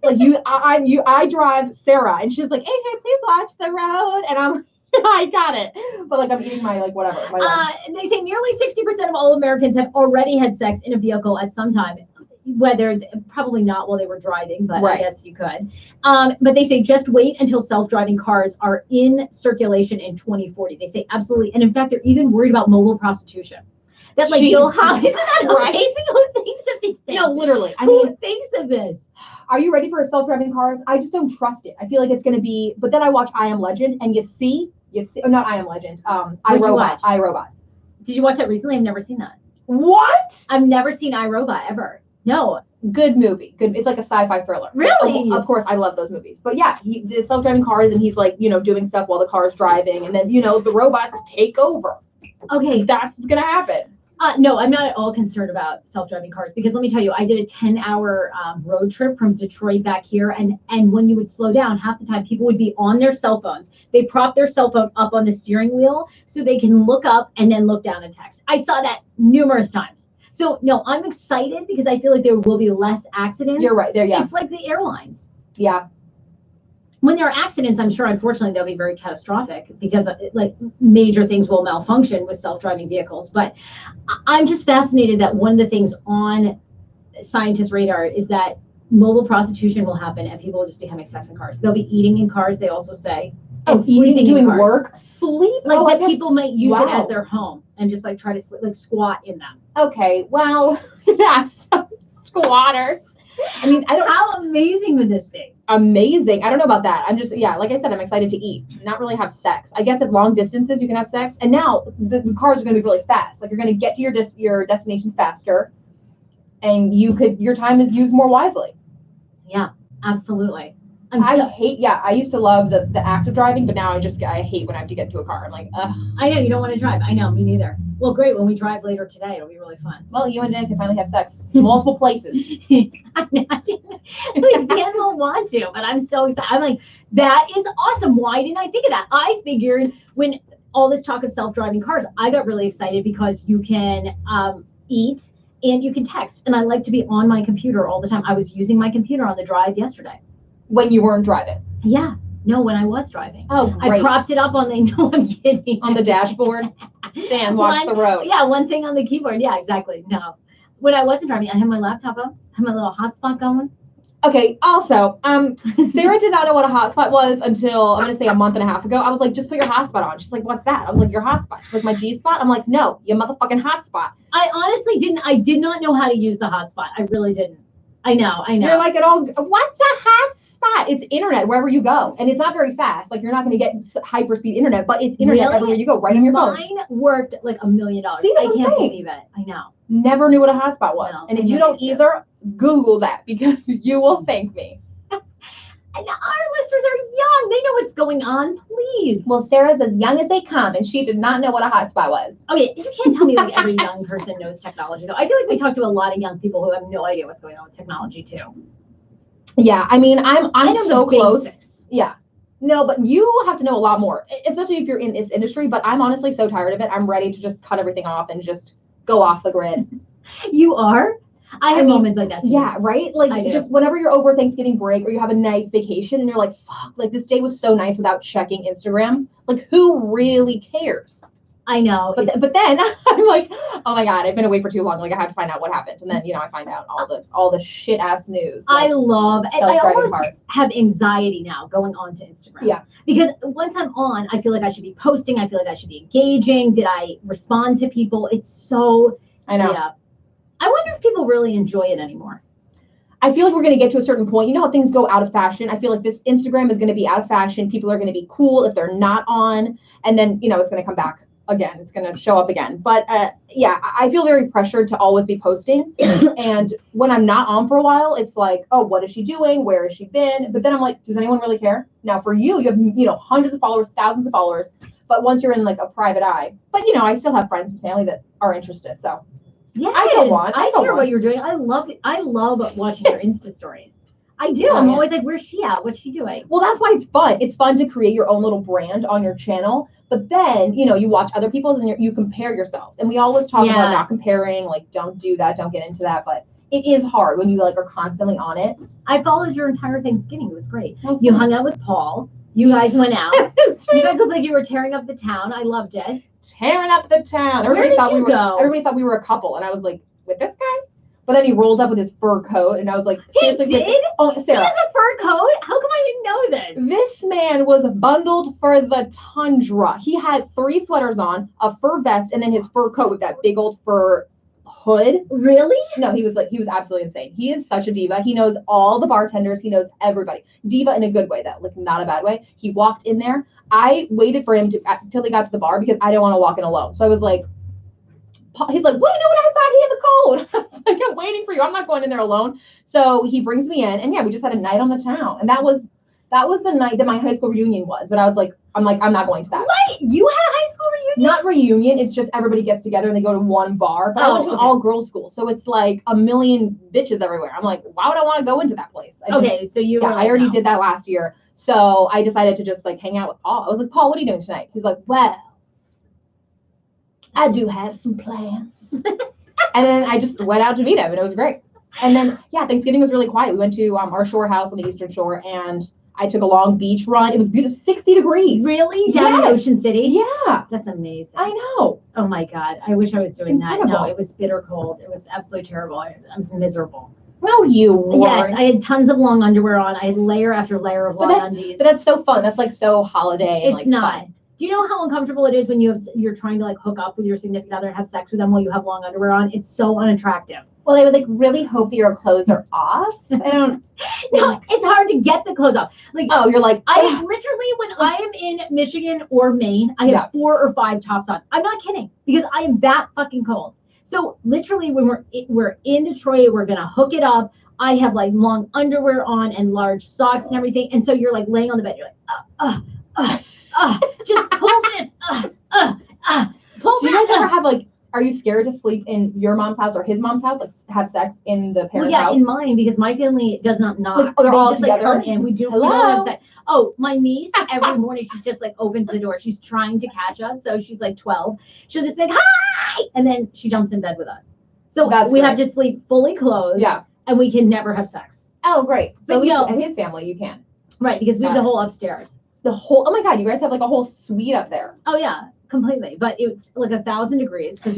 Like I drive Sarah and she's like, AJ, please watch the road. And I'm I got it. But like I'm eating my like whatever. My lunch. They say nearly 60% of all Americans have already had sex in a vehicle at some time. Whether probably not while they were driving, but I guess you could. But they say just wait until self-driving cars are in circulation in 2040. They say absolutely, and in fact, they're even worried about mobile prostitution. That like you'll have, isn't that amazing? Who thinks of these things? No, literally. I Who mean, thinks of this? Are you ready for self-driving cars? I just don't trust it. I feel like it's gonna be. But then I watch I Am Legend, and you see, oh, not I Am Legend. iRobot. Did you watch that recently? I've never seen that. What? I've never seen iRobot ever. No. Good movie. Good. It's like a sci-fi thriller. Really? Of course, I love those movies. But yeah, the self-driving cars, and he's like, doing stuff while the car's driving, and then the robots take over. Okay, that's what's gonna happen. No, I'm not at all concerned about self-driving cars because let me tell you, I did a 10-hour road trip from Detroit back here, and when you would slow down, half the time people would be on their cell phones. They prop their cell phone up on the steering wheel so they can look up and then look down and text. I saw that numerous times. So no, I'm excited because I feel like there will be less accidents. You're right there, yeah. It's like the airlines. Yeah. When there are accidents, I'm sure, unfortunately, they'll be very catastrophic because like major things will malfunction with self-driving vehicles. But I'm just fascinated that one of the things on scientists' radar is that mobile prostitution will happen and people will just be having sex in cars. They'll be eating in cars, they also say. And sleeping doing in cars. Work, sleep. Like that people might use it as their home and just like try to like squat in them. Okay, well, that's squatters. I mean, How amazing would this be? Amazing. I don't know about that. I'm just, like I said, I'm excited to eat, not really have sex. I guess at long distances you can have sex. And now the cars are going to be really fast. Like you're going to get to your destination faster, and your time is used more wisely. Yeah, absolutely. I used to love the act of driving, but now I hate when I have to get into a car. I'm like, ugh. I know, you don't want to drive. I know, me neither. Well, great. When we drive later today, it'll be really fun. Well, you and Dan can finally have sex multiple places. I know. Dan will want to, but I'm so excited. I'm like, that is awesome. Why didn't I think of that? I figured when all this talk of self-driving cars, I got really excited because you can eat and you can text. And I like to be on my computer all the time. I was using my computer on the drive yesterday. When you weren't driving? Yeah. No, when I was driving. Oh, great. I propped it up on I'm kidding. On the dashboard? Dan, watch the road. Yeah, one thing on the keyboard. Yeah, exactly. No. When I wasn't driving, I had my laptop up, I had my little hotspot going. Okay, also, Sarah did not know what a hotspot was until, I'm going to say a month and a half ago. I was like, just put your hotspot on. She's like, what's that? I was like, your hotspot. She's like, my G-spot? I'm like, no, your motherfucking hotspot. I honestly did not know how to use the hotspot. I really didn't. I know. You're like, what's a hotspot? It's internet wherever you go. And it's not very fast. Like, you're not going to get hyper-speed internet, but it's internet everywhere you go, right on your phone. Mine worked like $1 million. See, I can't believe it. I know. Never knew what a hotspot was. No, and if you don't either, Google that because you will thank me. And our listeners are young. They know what's going on. Please. Well, Sarah's as young as they come, and she did not know what a hotspot was. Okay, you can't tell me like every young person knows technology, though. I feel like we talk to a lot of young people who have no idea what's going on with technology, too. Yeah, I mean, I'm so close. Basics. Yeah. No, but you have to know a lot more, especially if you're in this industry. But I'm honestly so tired of it. I'm ready to just cut everything off and just go off the grid. You are? I mean, moments like that too. Yeah, right? Like just whenever you're over Thanksgiving break or you have a nice vacation and you're like, fuck, like this day was so nice without checking Instagram. Like who really cares? I know. But then I'm like, oh my God, I've been away for too long. Like I have to find out what happened. And then, I find out all the shit ass news. Like, I almost have anxiety now going on to Instagram. Yeah. Because once I'm on, I feel like I should be posting. I feel like I should be engaging. Did I respond to people? It's so, I know. Yeah. I wonder if people really enjoy it anymore. I feel like we're going to get to a certain point. You know how things go out of fashion? I feel like this Instagram is going to be out of fashion. People are going to be cool if they're not on. And then, it's going to come back again. It's going to show up again. But yeah, I feel very pressured to always be posting. And when I'm not on for a while, it's like, oh, what is she doing? Where has she been? But then I'm like, does anyone really care? Now for you have, hundreds of followers, thousands of followers. But once you're in like a private eye, but I still have friends and family that are interested. So. Yeah, I care what you're doing. I love watching your Insta stories. I do. I'm always like, where's she at? What's she doing? Well, that's why it's fun. It's fun to create your own little brand on your channel. But then, you watch other people's and you compare yourselves. And we always talk about not comparing, like, don't do that, don't get into that. But it is hard when you like are constantly on it. I followed your entire Thanksgiving. It was great. You hung out with Paul. You guys went out. It's You guys looked like you were tearing up the town. I loved it. tearing up the town. Where did you go? Everybody thought we were a couple, and I was like, with this guy? But then he rolled up with his fur coat, and I was like, seriously, He did? oh, He Sarah, has a fur coat? How come I didn't know this? this man was bundled for the tundra. He had 3 sweaters on, a fur vest, and then his fur coat with that big old fur hood. Really? No, he was absolutely insane. He is such a diva. He knows all the bartenders. He knows everybody. Diva in a good way, though, like not a bad way. He walked in there. I waited for him till he got to the bar because I didn't want to walk in alone. So I was like, he's like, well, you know what? I thought he had the code. I was like, I'm waiting for you. I'm not going in there alone. So he brings me in, and yeah, we just had a night on the town, and that was the night that my high school reunion was. But I was like, I'm not going to that. What? You had a high school reunion? Not reunion. It's just everybody gets together and they go to one bar. But I went to an all-girls school, so it's like a million bitches everywhere. I'm like, why would I want to go into that place? So you. Yeah, I already did that last year. So I decided to just like hang out with Paul. I was like, Paul, what are you doing tonight? He's like, well, I do have some plans. And then I just went out to meet him, and it was great. And then, yeah, Thanksgiving was really quiet. We went to our shore house on the Eastern Shore, and I took a long beach run. It was beautiful, 60 degrees. Really? Down in Yes. Ocean City? Yeah, That's amazing. I know. Oh my God. I wish I was doing that. No, incredible. it was bitter cold. It was absolutely terrible. I was miserable. No, you weren't. Yes, I had tons of long underwear on. I had layer after layer of long undies. But that's so fun. That's like so holiday. And, It's like, not. fun. Do you know how uncomfortable it is when you're trying to like hook up with your significant other and have sex with them while you have long underwear on? It's so unattractive. Well, they would like really hope that your clothes are off. I don't. No, it's hard to get the clothes off. Like, Oh, you're like, I literally, when I am in Michigan or Maine, I have Yeah. 4 or 5 tops on. I'm not kidding, because I am that fucking cold. So literally, when we're in Detroit, we're gonna hook it up. I have like long underwear on and large socks and everything. And so you're like laying on the bed. You're like, just pull this, pull Do you that. guys ever have like? Are you scared to sleep in your mom's house or his mom's house? Like have sex in the Well, parents' yeah, house? in mine, because my family does not knock. Like, oh, they're They all just, together? Like, come in. We don't Hello? have sex. Oh, my niece, every morning, she just like opens the door. She's trying to catch us. So she's like 12. She'll just be like, hi! And then she jumps in bed with us. So That's we great. have to sleep fully clothed. Yeah. And we can never have sex. Oh, great. But So at least no. at his family, you can. Right, because we have Got the it. whole upstairs. The whole. Oh my God, you guys have like a whole suite up there. Oh yeah, completely. But it's like 1,000 degrees because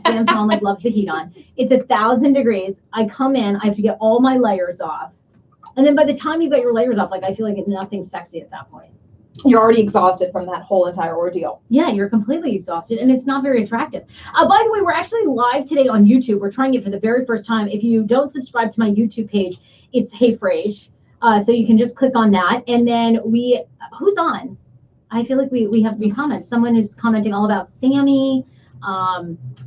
Dan's mom like loves the heat on. It's 1,000 degrees. I come in, I have to get all my layers off, and then by the time you get your layers off, like I feel like nothing's sexy at that point. You're already exhausted from that whole entire ordeal. Yeah, you're completely exhausted, and it's not very attractive. By the way, we're actually live today on YouTube. We're trying it for the very first time. If you don't subscribe to my YouTube page, it's Hey Frase. So you can just click on that, and then who's on? I feel like we have some comments. Someone is commenting all about Sammy.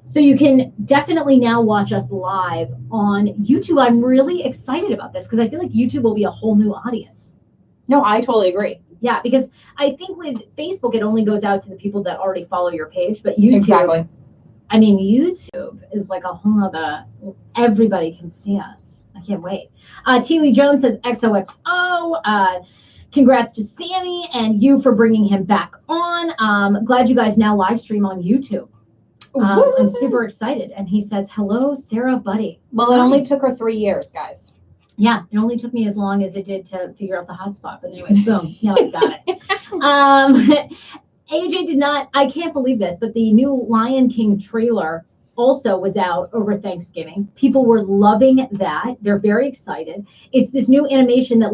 So you can definitely now watch us live on YouTube. I'm really excited about this because I feel like YouTube will be a whole new audience. No, I totally agree. Yeah, because I think with Facebook, it only goes out to the people that already follow your page. But YouTube, Exactly. I mean, YouTube is like a whole other, everybody can see us. I can't wait. T. Lee Jones says XOXO. Congrats to Sammy and you for bringing him back on. Glad you guys now live stream on YouTube. I'm super excited. And he says, hello, Sarah Buddy. Well, it only took her 3 years, guys. Yeah, it only took me as long as it did to figure out the hotspot. But anyway, boom, now I got it. AJ did not, I can't believe this, but the new Lion King trailer also was out over Thanksgiving. People were loving that. They're very excited. It's this new animation that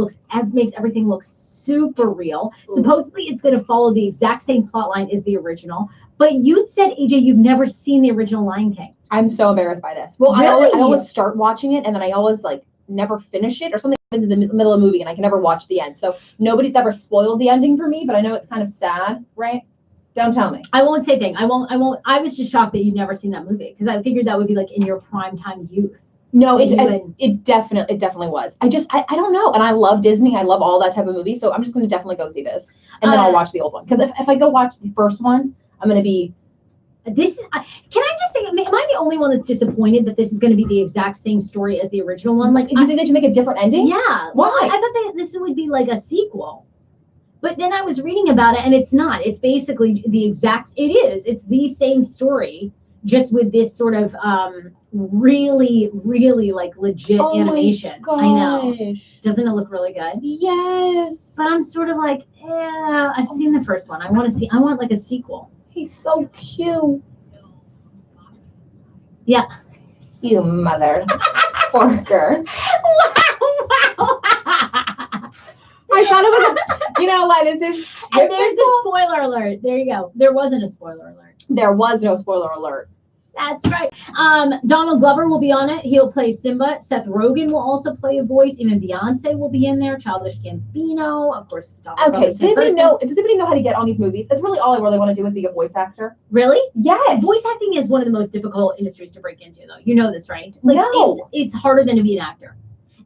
makes everything look super real. Ooh. Supposedly it's going to follow the exact same plot line as the original. But you said, AJ, you've never seen the original Lion King. I'm so embarrassed by this. Well, Really? I always start watching it and then I always like never finish it or something happens in the middle of the movie and I can never watch the end. So nobody's ever spoiled the ending for me, but I know it's kind of sad, right? Don't tell me. I won't say thing. I won't. I was just shocked that you'd never seen that movie because I figured that would be like in your primetime youth. No, And it definitely was. I don't know. And I love Disney. I love all that type of movie. So I'm just going to definitely go see this. And then I'll watch the old one. Because if I go watch the first one, I'm going to be. Can I just say, am I the only one that's disappointed that this is going to be the exact same story as the original one? Like, Do you think they should make a different ending? yeah. Why? I thought that this would be like a sequel. But then I was reading about it and it's not. It's basically the exact, it is. It's the same story, just with this sort of really, really like legit animation. My I know. gosh. Doesn't it look really good? Yes. But I'm sort of like, I've seen the first one. I want like a sequel. He's so cute. Yeah. You mother forker. Wow. I thought it was you know what, this is And there's the spoiler alert. There you go. There wasn't a spoiler alert. There was no spoiler alert. That's right. Donald Glover will be on it. He'll play Simba. Seth Rogen will also play a voice. Even Beyonce will be in there. Childish Gambino, of course. Okay, does anybody know how to get on these movies? That's really all I really want to do is be a voice actor. Really? Yes. Voice acting is one of the most difficult industries to break into, though. You know this, right? Like, No. It's harder than to be an actor.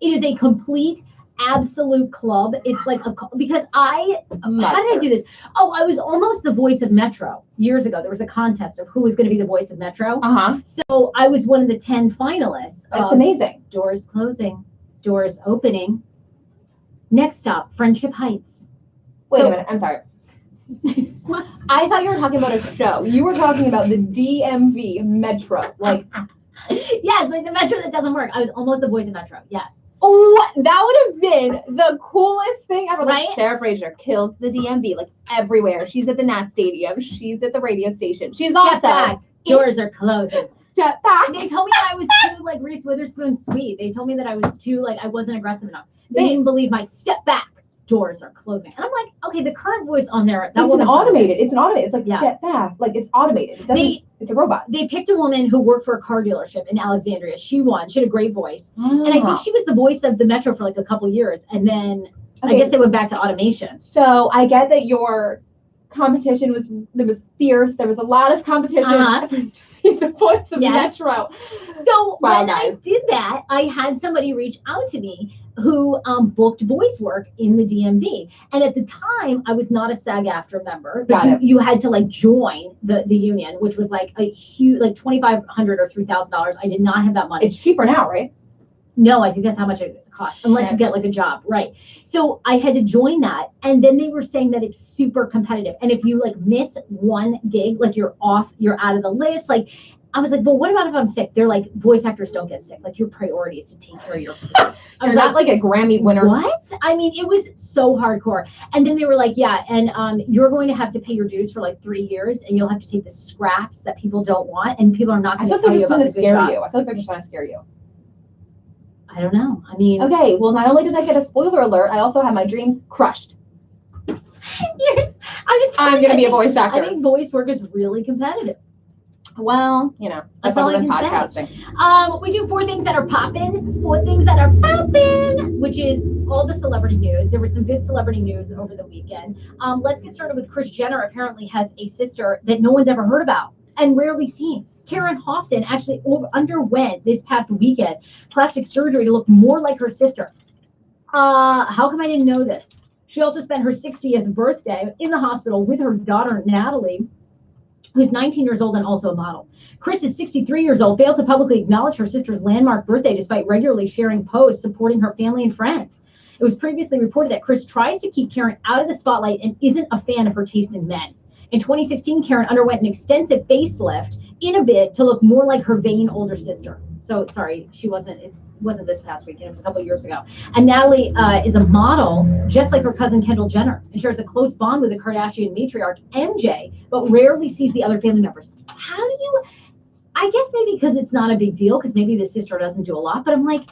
It is a complete, absolute club. It's like because how did I do this? Oh, I was almost the voice of Metro years ago. There was a contest of who was going to be the voice of Metro. So I was one of the 10 finalists. That's amazing. Doors closing, doors opening. Next stop, Friendship Heights. Wait a minute. I'm sorry. I thought you were talking about a show. You were talking about the DMV Metro. Like, yes, like the Metro that doesn't work. I was almost the voice of Metro. Yes. Oh, that would have been the coolest thing ever. Right? Like Sarah Fraser kills the DMV like everywhere. She's at the Nat Stadium. She's at the radio station. She's Step also back. Doors are closing. Step back. They told me that I was too like Reese Witherspoon sweet. They told me that I was too like I wasn't aggressive enough. They didn't believe my step back. Doors are closing. And I'm like, okay, the current voice on there. It's an automated. It's an automated. It's like step back. Like it's automated. It doesn't. It's a robot. They picked a woman who worked for a car dealership in Alexandria. She won. She had a great voice. And I think she was the voice of the Metro for like a couple years. And then I guess they went back to automation. So I get that your competition was fierce. There was a lot of competition to be the voice of Metro. So when I did that, I had somebody reach out to me who booked voice work in the DMV. And at the time, I was not a SAG-AFTRA member. But you had to like join the union, which was like a huge, like $2,500 or $3,000. I did not have that money. It's cheaper now, right? No, I think that's how much it costs, unless you get like a job, right? So I had to join that, and then they were saying that it's super competitive, and if you like miss one gig, like you're off, you're out of the list. Like, I was like, well, what about if I'm sick? They're like, voice actors don't get sick. Like, your priority is to take care of your voice. I was not like a Grammy winner. What? I mean, it was so hardcore. And then they were like, yeah, and you're going to have to pay your dues for like 3 years, and you'll have to take the scraps that people don't want, and people are not going to tell you about the good jobs. I feel like they're just trying to scare you. I don't know. I mean, okay. Well, not only did I get a spoiler alert, I also have my dreams crushed. I'm gonna be a voice actor. I think voice work is really competitive. Well, you know, that's all I can podcasting. We do 4 things that are popping, 4 things that are popping, which is all the celebrity news. There was some good celebrity news over the weekend. Let's get started with Kris Jenner. Apparently has a sister that no one's ever heard about and rarely seen. Karen Houghton actually underwent this past weekend plastic surgery to look more like her sister. How come I didn't know this? She also spent her 60th birthday in the hospital with her daughter, Natalie, who's 19 years old and also a model. Kris is 63 years old, failed to publicly acknowledge her sister's landmark birthday despite regularly sharing posts supporting her family and friends. It was previously reported that Kris tries to keep Karen out of the spotlight and isn't a fan of her taste in men. In 2016, Karen underwent an extensive facelift in a bid to look more like her vain older sister. So sorry, it wasn't this past weekend, it was a couple years ago. And Natalie is a model just like her cousin Kendall Jenner and shares a close bond with the Kardashian matriarch MJ, but rarely sees the other family members. How do you, I guess maybe because it's not a big deal, because maybe the sister doesn't do a lot, but I'm like,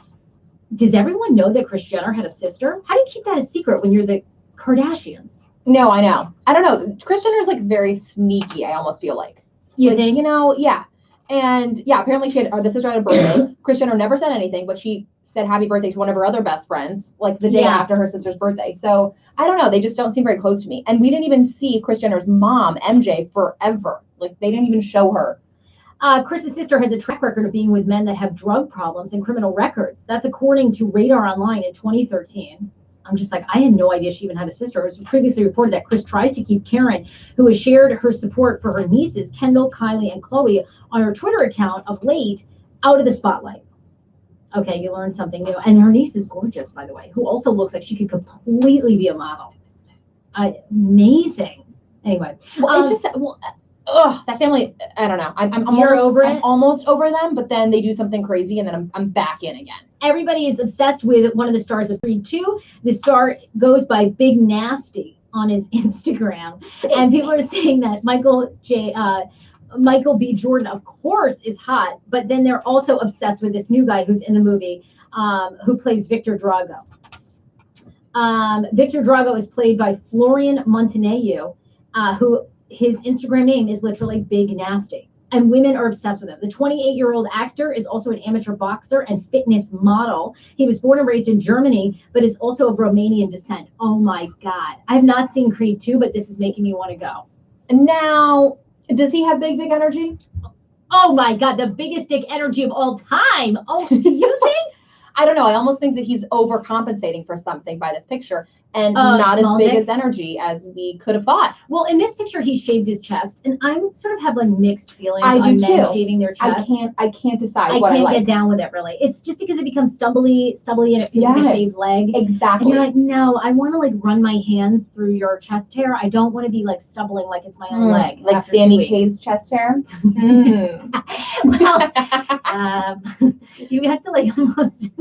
does everyone know that Kris Jenner had a sister? How do you keep that a secret when you're the Kardashians? No, I know. I don't know. Kris Jenner's like very sneaky, I almost feel like. You think? You know, yeah. And yeah, apparently she had, the sister had a birthday. Kris Jenner never said anything, but she said happy birthday to one of her other best friends, like the day after her sister's birthday. So I don't know. They just don't seem very close to me. And we didn't even see Kris Jenner's mom, MJ, forever. Like they didn't even show her. Kris's sister has a track record of being with men that have drug problems and criminal records. That's according to Radar Online in 2013. I'm just like, I had no idea she even had a sister. It was previously reported that Kris tries to keep Karen, who has shared her support for her nieces, Kendall, Kylie, and Khloe, on her Twitter account of late, out of the spotlight. Okay, you learned something new. And her niece is gorgeous, by the way, who also looks like she could completely be a model. Amazing. Anyway. Well, it's just, ugh, that family, I don't know. I'm almost over them, but then they do something crazy and then I'm back in again. Everybody is obsessed with one of the stars of Creed 2. The star goes by Big Nasty on his Instagram. And people are saying that Michael B. Jordan, of course, is hot, but then they're also obsessed with this new guy who's in the movie, who plays Victor Drago. Victor Drago is played by Florian Montenegro, who his Instagram name is literally Big Nasty. And women are obsessed with him. The 28-year-old actor is also an amateur boxer and fitness model. He was born and raised in Germany, but is also of Romanian descent. Oh my God. I have not seen Creed 2, but this is making me want to go. Now, does he have big dick energy? Oh my God, the biggest dick energy of all time. Oh, do you think? I don't know. I almost think that he's overcompensating for something by this picture and not as big as energy as we could have thought. Well, in this picture, he shaved his chest, and I sort of have like mixed feelings on men too. Shaving their chest. I can't decide. I can't get down with it really. It's just because it becomes stubbly, and it feels like a shaved leg. Exactly. And you're like, no, I want to like run my hands through your chest hair. I don't want to be like stubbling like it's my own leg. Like Sammy K's chest hair. Well, you have to like almost.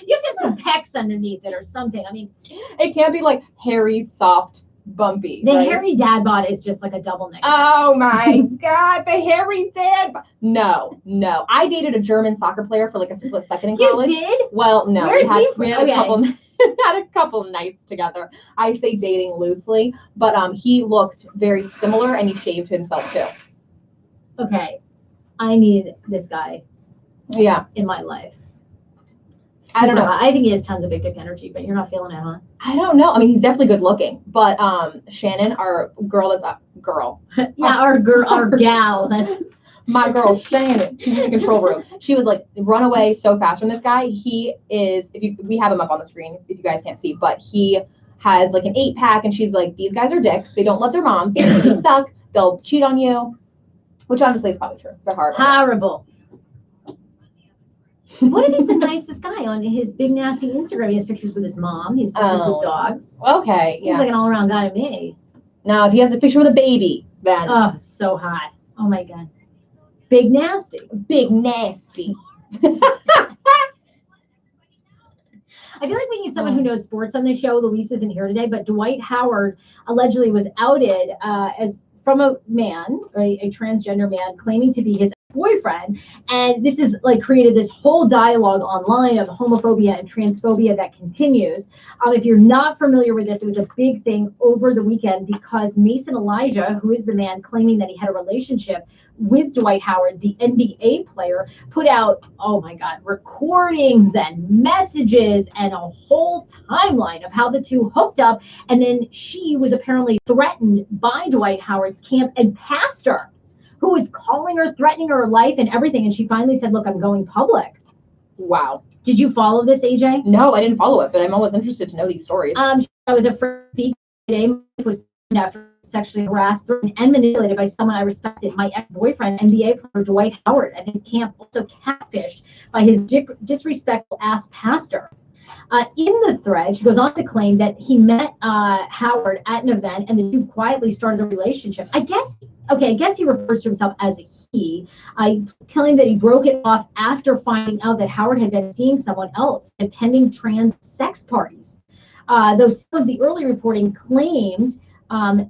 You have to have some pecs underneath it or something. I mean, it can't be like hairy, soft, bumpy. The hairy dad bod is just like a double negative. Oh my God, the hairy dad. No. I dated a German soccer player for like a split second in college. You did? Well, no. Where's we had a couple nights together. I say dating loosely, but he looked very similar and he shaved himself too. Okay, I need this guy. Yeah, in my life. I don't know. I think he has tons of big dick energy, but you're not feeling it, huh? I don't know. I mean, he's definitely good looking, but Shannon, our girl, yeah, our gal. That's my girl, Shannon. She's in the control room. She was like, run away so fast from this guy. He is. We have him up on the screen if you guys can't see, but he has like an 8-pack, and she's like, these guys are dicks. They don't love their moms. They suck. They'll cheat on you, which honestly is probably true. They're horrible. What if he's the nicest guy on his Big Nasty Instagram? He has pictures with his mom. He has pictures with dogs. Okay. Seems like an all-around guy to me. Now, if he has a picture with a baby, then. Oh, so hot. Oh, my God. Big Nasty. Big Nasty. I feel like we need someone who knows sports on this show. Luis isn't here today, but Dwight Howard allegedly was outed as from a man, or a transgender man, claiming to be his boyfriend, and this is like created this whole dialogue online of homophobia and transphobia that continues. If you're not familiar with this, it was a big thing over the weekend because Mason Elijah, who is the man claiming that he had a relationship with Dwight Howard, the NBA player, put out, oh my God, recordings and messages and a whole timeline of how the two hooked up, and then she was apparently threatened by Dwight Howard's camp and pastor, who was calling her, threatening her life and everything. And she finally said, look, I'm going public. Wow. Did you follow this, AJ? No, I didn't follow it, but I'm always interested to know these stories. I was a first speaker today. Was after sexually harassed and manipulated by someone I respected, my ex-boyfriend, NBA player Dwight Howard, and his camp also catfished by his disrespectful ass pastor. In the thread, she goes on to claim that he met Howard at an event and the two quietly started a relationship. I guess he refers to himself as a he. Claiming that he broke it off after finding out that Howard had been seeing someone else, attending trans sex parties. Though some of the early reporting claimed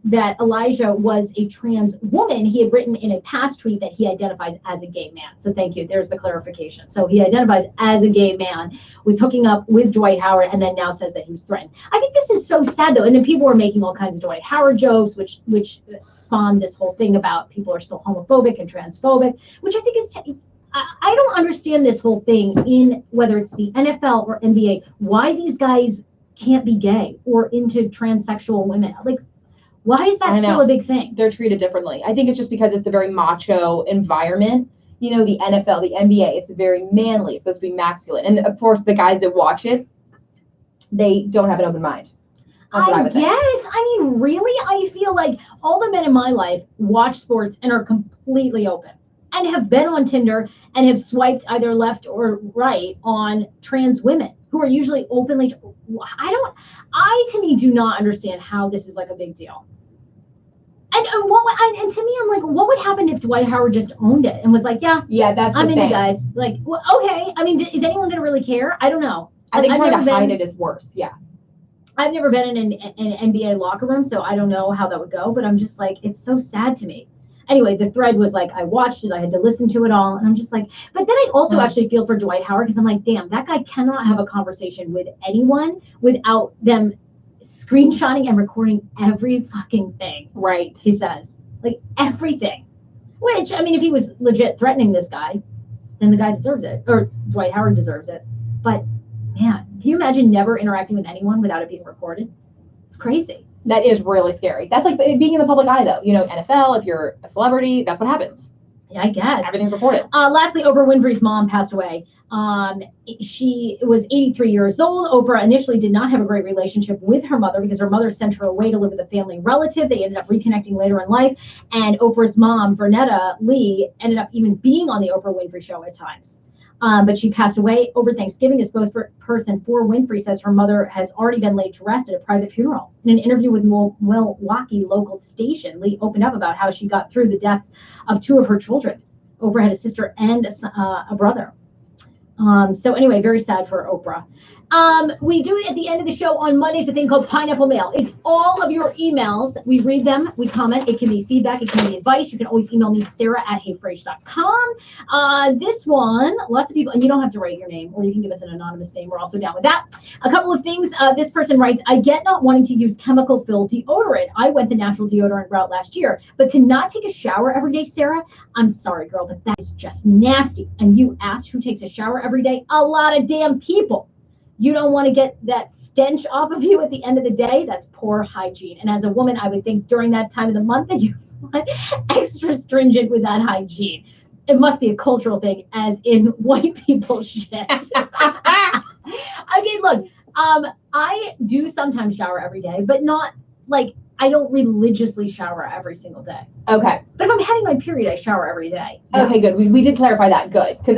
that Elijah was a trans woman, he had written in a past tweet that he identifies as a gay man. So thank you. There's the clarification. So he identifies as a gay man, was hooking up with Dwight Howard, and then now says that he was threatened. I think this is so sad, though. And then people were making all kinds of Dwight Howard jokes, which spawned this whole thing about people are still homophobic and transphobic, which I think is... I don't understand this whole thing in whether it's the NFL or NBA, why these guys can't be gay or into transsexual women. Like, why is that still a big thing? They're treated differently. I think it's just because it's a very macho environment. You know, the NFL, the NBA, it's very manly. It's supposed to be masculine. And of course, the guys that watch it, they don't have an open mind. That's what I would think. I mean, really? I feel like all the men in my life watch sports and are completely open and have been on Tinder and have swiped either left or right on trans women who are usually openly. I to me do not understand how this is like a big deal. And to me, I'm like, what would happen if Dwight Howard just owned it and was like, yeah, that's I'm the into thing. guys. Like, well, okay. I mean, is anyone gonna really care? I don't know. I think I've trying never to hide been- it is worse. Yeah. I've never been in an NBA locker room, so I don't know how that would go. But I'm just like, it's so sad to me. Anyway, the thread was like, I watched it, I had to listen to it all, and I'm just like, but then I also actually feel for Dwight Howard because I'm like, damn, that guy cannot have a conversation with anyone without them screenshotting and recording every fucking thing. Right. He says, like everything. Which, I mean, if he was legit threatening this guy, then the guy deserves it, or Dwight Howard deserves it. But man, can you imagine never interacting with anyone without it being recorded? It's crazy. That is really scary. That's like being in the public eye, though. You know, NFL, if you're a celebrity, that's what happens. Yeah, I guess. Everything's recorded. Lastly, Oprah Winfrey's mom passed away. She was 83 years old. Oprah initially did not have a great relationship with her mother because her mother sent her away to live with a family relative. They ended up reconnecting later in life. And Oprah's mom, Vernetta Lee, ended up even being on the Oprah Winfrey Show at times. But she passed away over Thanksgiving. A spokesperson for Winfrey says her mother has already been laid to rest at a private funeral. In an interview with Milwaukee local station, Lee opened up about how she got through the deaths of two of her children. Oprah had a sister and a brother. So anyway, very sad for Oprah. We do at the end of the show on Mondays a thing called Pineapple Mail. It's all of your emails. We read them, we comment. It can be feedback, it can be advice. You can always email me, sarah@heyfrase.com. This one, lots of people, and you don't have to write your name, or you can give us an anonymous name. We're also down with that. A couple of things. This person writes, I get not wanting to use chemical-filled deodorant. I went the natural deodorant route last year, but to not take a shower every day, Sarah, I'm sorry, girl, but that is just nasty. And you asked who takes a shower every day? A lot of damn people. You don't want to get that stench off of you at the end of the day. That's poor hygiene. And as a woman, I would think during that time of the month that you're extra stringent with that hygiene. It must be a cultural thing, as in white people shit. I mean, look, I do sometimes shower every day, but not like I don't religiously shower every single day. Okay. But if I'm having my period, I shower every day. Okay, good. We did clarify that. Good. Because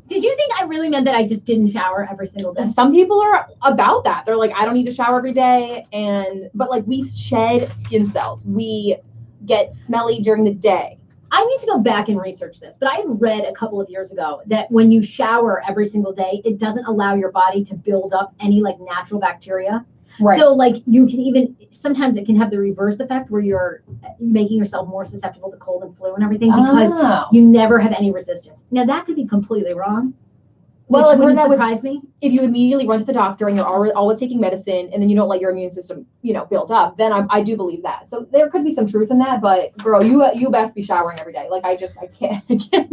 Did you think I really meant that I just didn't shower every single day? some people are about that. They're like, I don't need to shower every day. But like we shed skin cells. We get smelly during the day. I need to go back and research this, but I had read a couple of years ago that when you shower every single day, it doesn't allow your body to build up any like natural bacteria. Right. So like you can even, sometimes it can have the reverse effect where you're making yourself more susceptible to cold and flu and everything because you never have any resistance. Now that could be completely wrong. Well, Which like, wouldn't that surprise me. If you immediately run to the doctor and you're always taking medicine and then you don't let your immune system, build up, then I do believe that. So there could be some truth in that, but girl, you best be showering every day. Like I can't. Okay, thank you.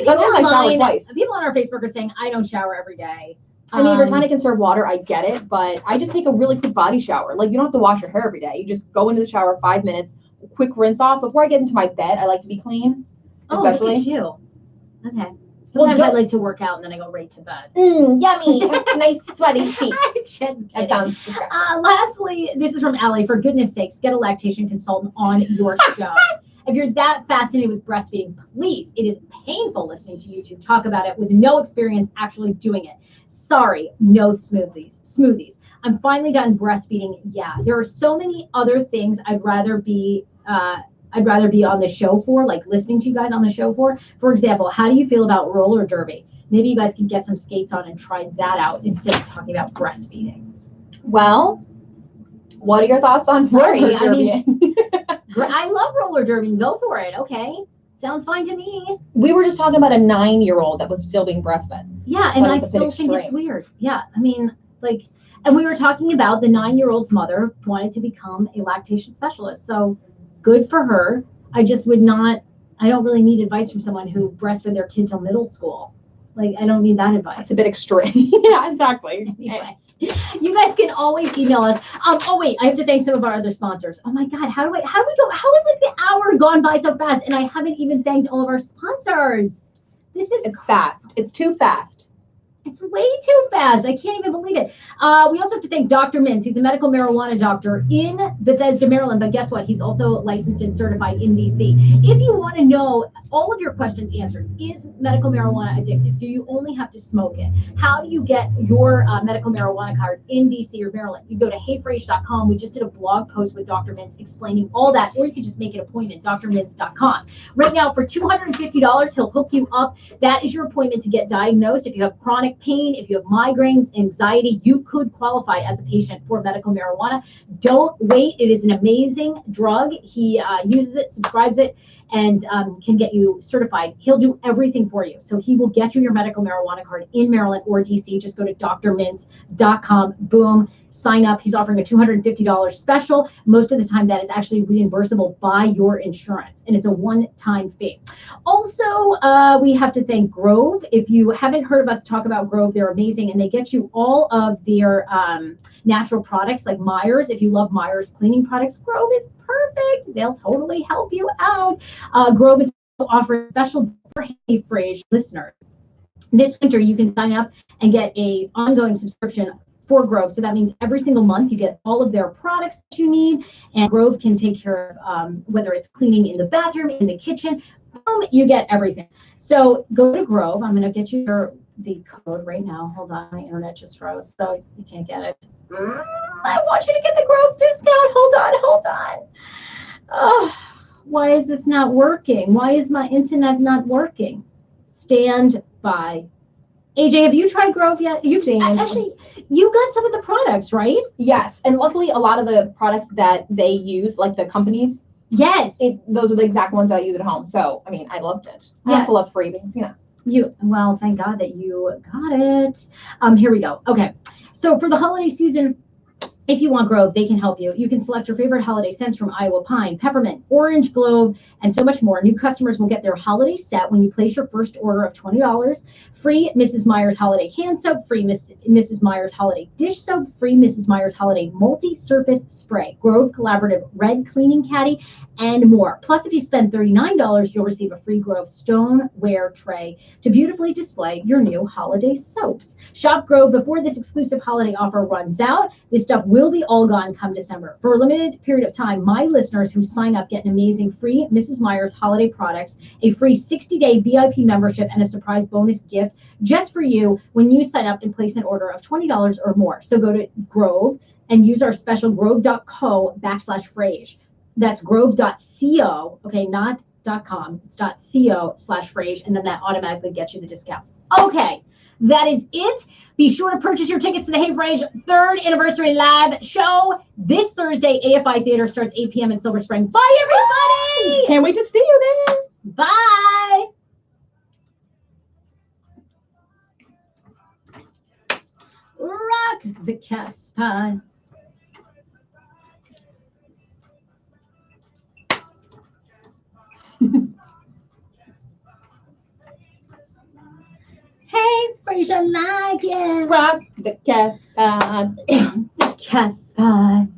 People Sometimes I shower online, twice. people on our Facebook are saying I don't shower every day. I mean, if you're trying to conserve water, I get it, but I just take a really quick body shower. Like you don't have to wash your hair every day. You just go into the shower 5 minutes, quick rinse off. Before I get into my bed, I like to be clean, especially. Oh, look at you. Okay. Sometimes I like to work out and then I go right to bed. Yummy. Nice sweaty sheet. That sounds disgusting. Lastly, this is from Allie. For goodness sakes, get a lactation consultant on your show. If you're that fascinated with breastfeeding, please. It is painful listening to you two talk about it with no experience actually doing it. Sorry, no smoothies. I'm finally done breastfeeding. Yeah, there are so many other things I'd rather be on the show for, like listening to you guys on the show for. For example, how do you feel about roller derby? Maybe you guys can get some skates on and try that out instead of talking about breastfeeding. Well, what are your thoughts on roller derby? I love roller derby. Go for it. Okay. Sounds fine to me. We were just talking about a 9-year-old that was still being breastfed. Yeah, and I still think it's weird. Yeah, I mean, like, and we were talking about the 9-year-old's mother wanted to become a lactation specialist. So good for her. I just would not, I don't really need advice from someone who breastfed their kid till middle school. Like, I don't need that advice. It's a bit extreme. Yeah, exactly. Anyway, you guys can always email us. Oh wait, I have to thank some of our other sponsors. Oh my God, how do we go? How is like the hour gone by so fast? And I haven't even thanked all of our sponsors. It's fast. It's too fast. It's way too fast. I can't even believe it. We also have to thank Dr. Mintz. He's a medical marijuana doctor in Bethesda, Maryland. But guess what? He's also licensed and certified in DC. If you want to know all of your questions answered, is medical marijuana addictive? Do you only have to smoke it? How do you get your medical marijuana card in DC or Maryland? You go to heyfrase.com. We just did a blog post with Dr. Mintz explaining all that, or you can just make an appointment, drmintz.com. Right now, for $250, he'll hook you up. That is your appointment to get diagnosed. If you have chronic pain, if you have migraines, anxiety, you could qualify as a patient for medical marijuana. Don't wait. It is an amazing drug. He uses it, subscribes it, and can get you certified. He'll do everything for you. So he will get you your medical marijuana card in Maryland or DC. Just go to drmintz.com. Boom. Sign up. He's offering a $250 special. Most of the time that is actually reimbursable by your insurance, and it's a one-time fee. Also, we have to thank Grove. If you haven't heard of us talk about Grove, they're amazing, and they get you all of their natural products like Myers. If you love Myers cleaning products, Grove is perfect. They'll totally help you out. Grove is offering special for Hey Frase listeners. This winter, you can sign up and get a ongoing subscription for Grove. So that means every single month you get all of their products that you need, and Grove can take care of whether it's cleaning in the bathroom, in the kitchen, boom, you get everything. So go to Grove. I'm going to get you the code right now. Hold on, my internet just froze, so you can't get it. I want you to get the Grove discount. Hold on. Oh, why is this not working? Why is my internet not working? Stand by. AJ, have you tried Grove yet? You got some of the products, right? Yes, and luckily a lot of the products that they use, like the companies, yes, those are the exact ones that I use at home. So I mean, I loved it. I also love freebies, Well, thank God that you got it. Here we go. Okay, so for the holiday season, if you want Grove, they can help you. You can select your favorite holiday scents from Iowa Pine, Peppermint, Orange Globe, and so much more. New customers will get their holiday set when you place your first order of $20. Free Mrs. Meyer's Holiday Hand Soap, free Mrs. Meyer's Holiday Dish Soap, free Mrs. Meyer's Holiday Multi-Surface Spray, Grove Collaborative Red Cleaning Caddy, and more. Plus, if you spend $39, you'll receive a free Grove stoneware tray to beautifully display your new holiday soaps. Shop Grove before this exclusive holiday offer runs out. This stuff will be all gone come December. For a limited period of time, my listeners who sign up get an amazing free Mrs. Meyer's holiday products, a free 60-day VIP membership, and a surprise bonus gift just for you when you sign up and place an order of $20 or more. So go to Grove and use our special grove.co/Frase. That's grove.co, okay, not .com. It's .co/Frase, and then that automatically gets you the discount. Okay, that is it. Be sure to purchase your tickets to the Hey Frase 3rd Anniversary Live show this Thursday. AFI Theater starts 8 p.m. in Silver Spring. Bye, everybody! Can't wait to see you there. Bye! Rock the Casbah. Hey, Frasier, like it. Rock the Casbah. Casbah.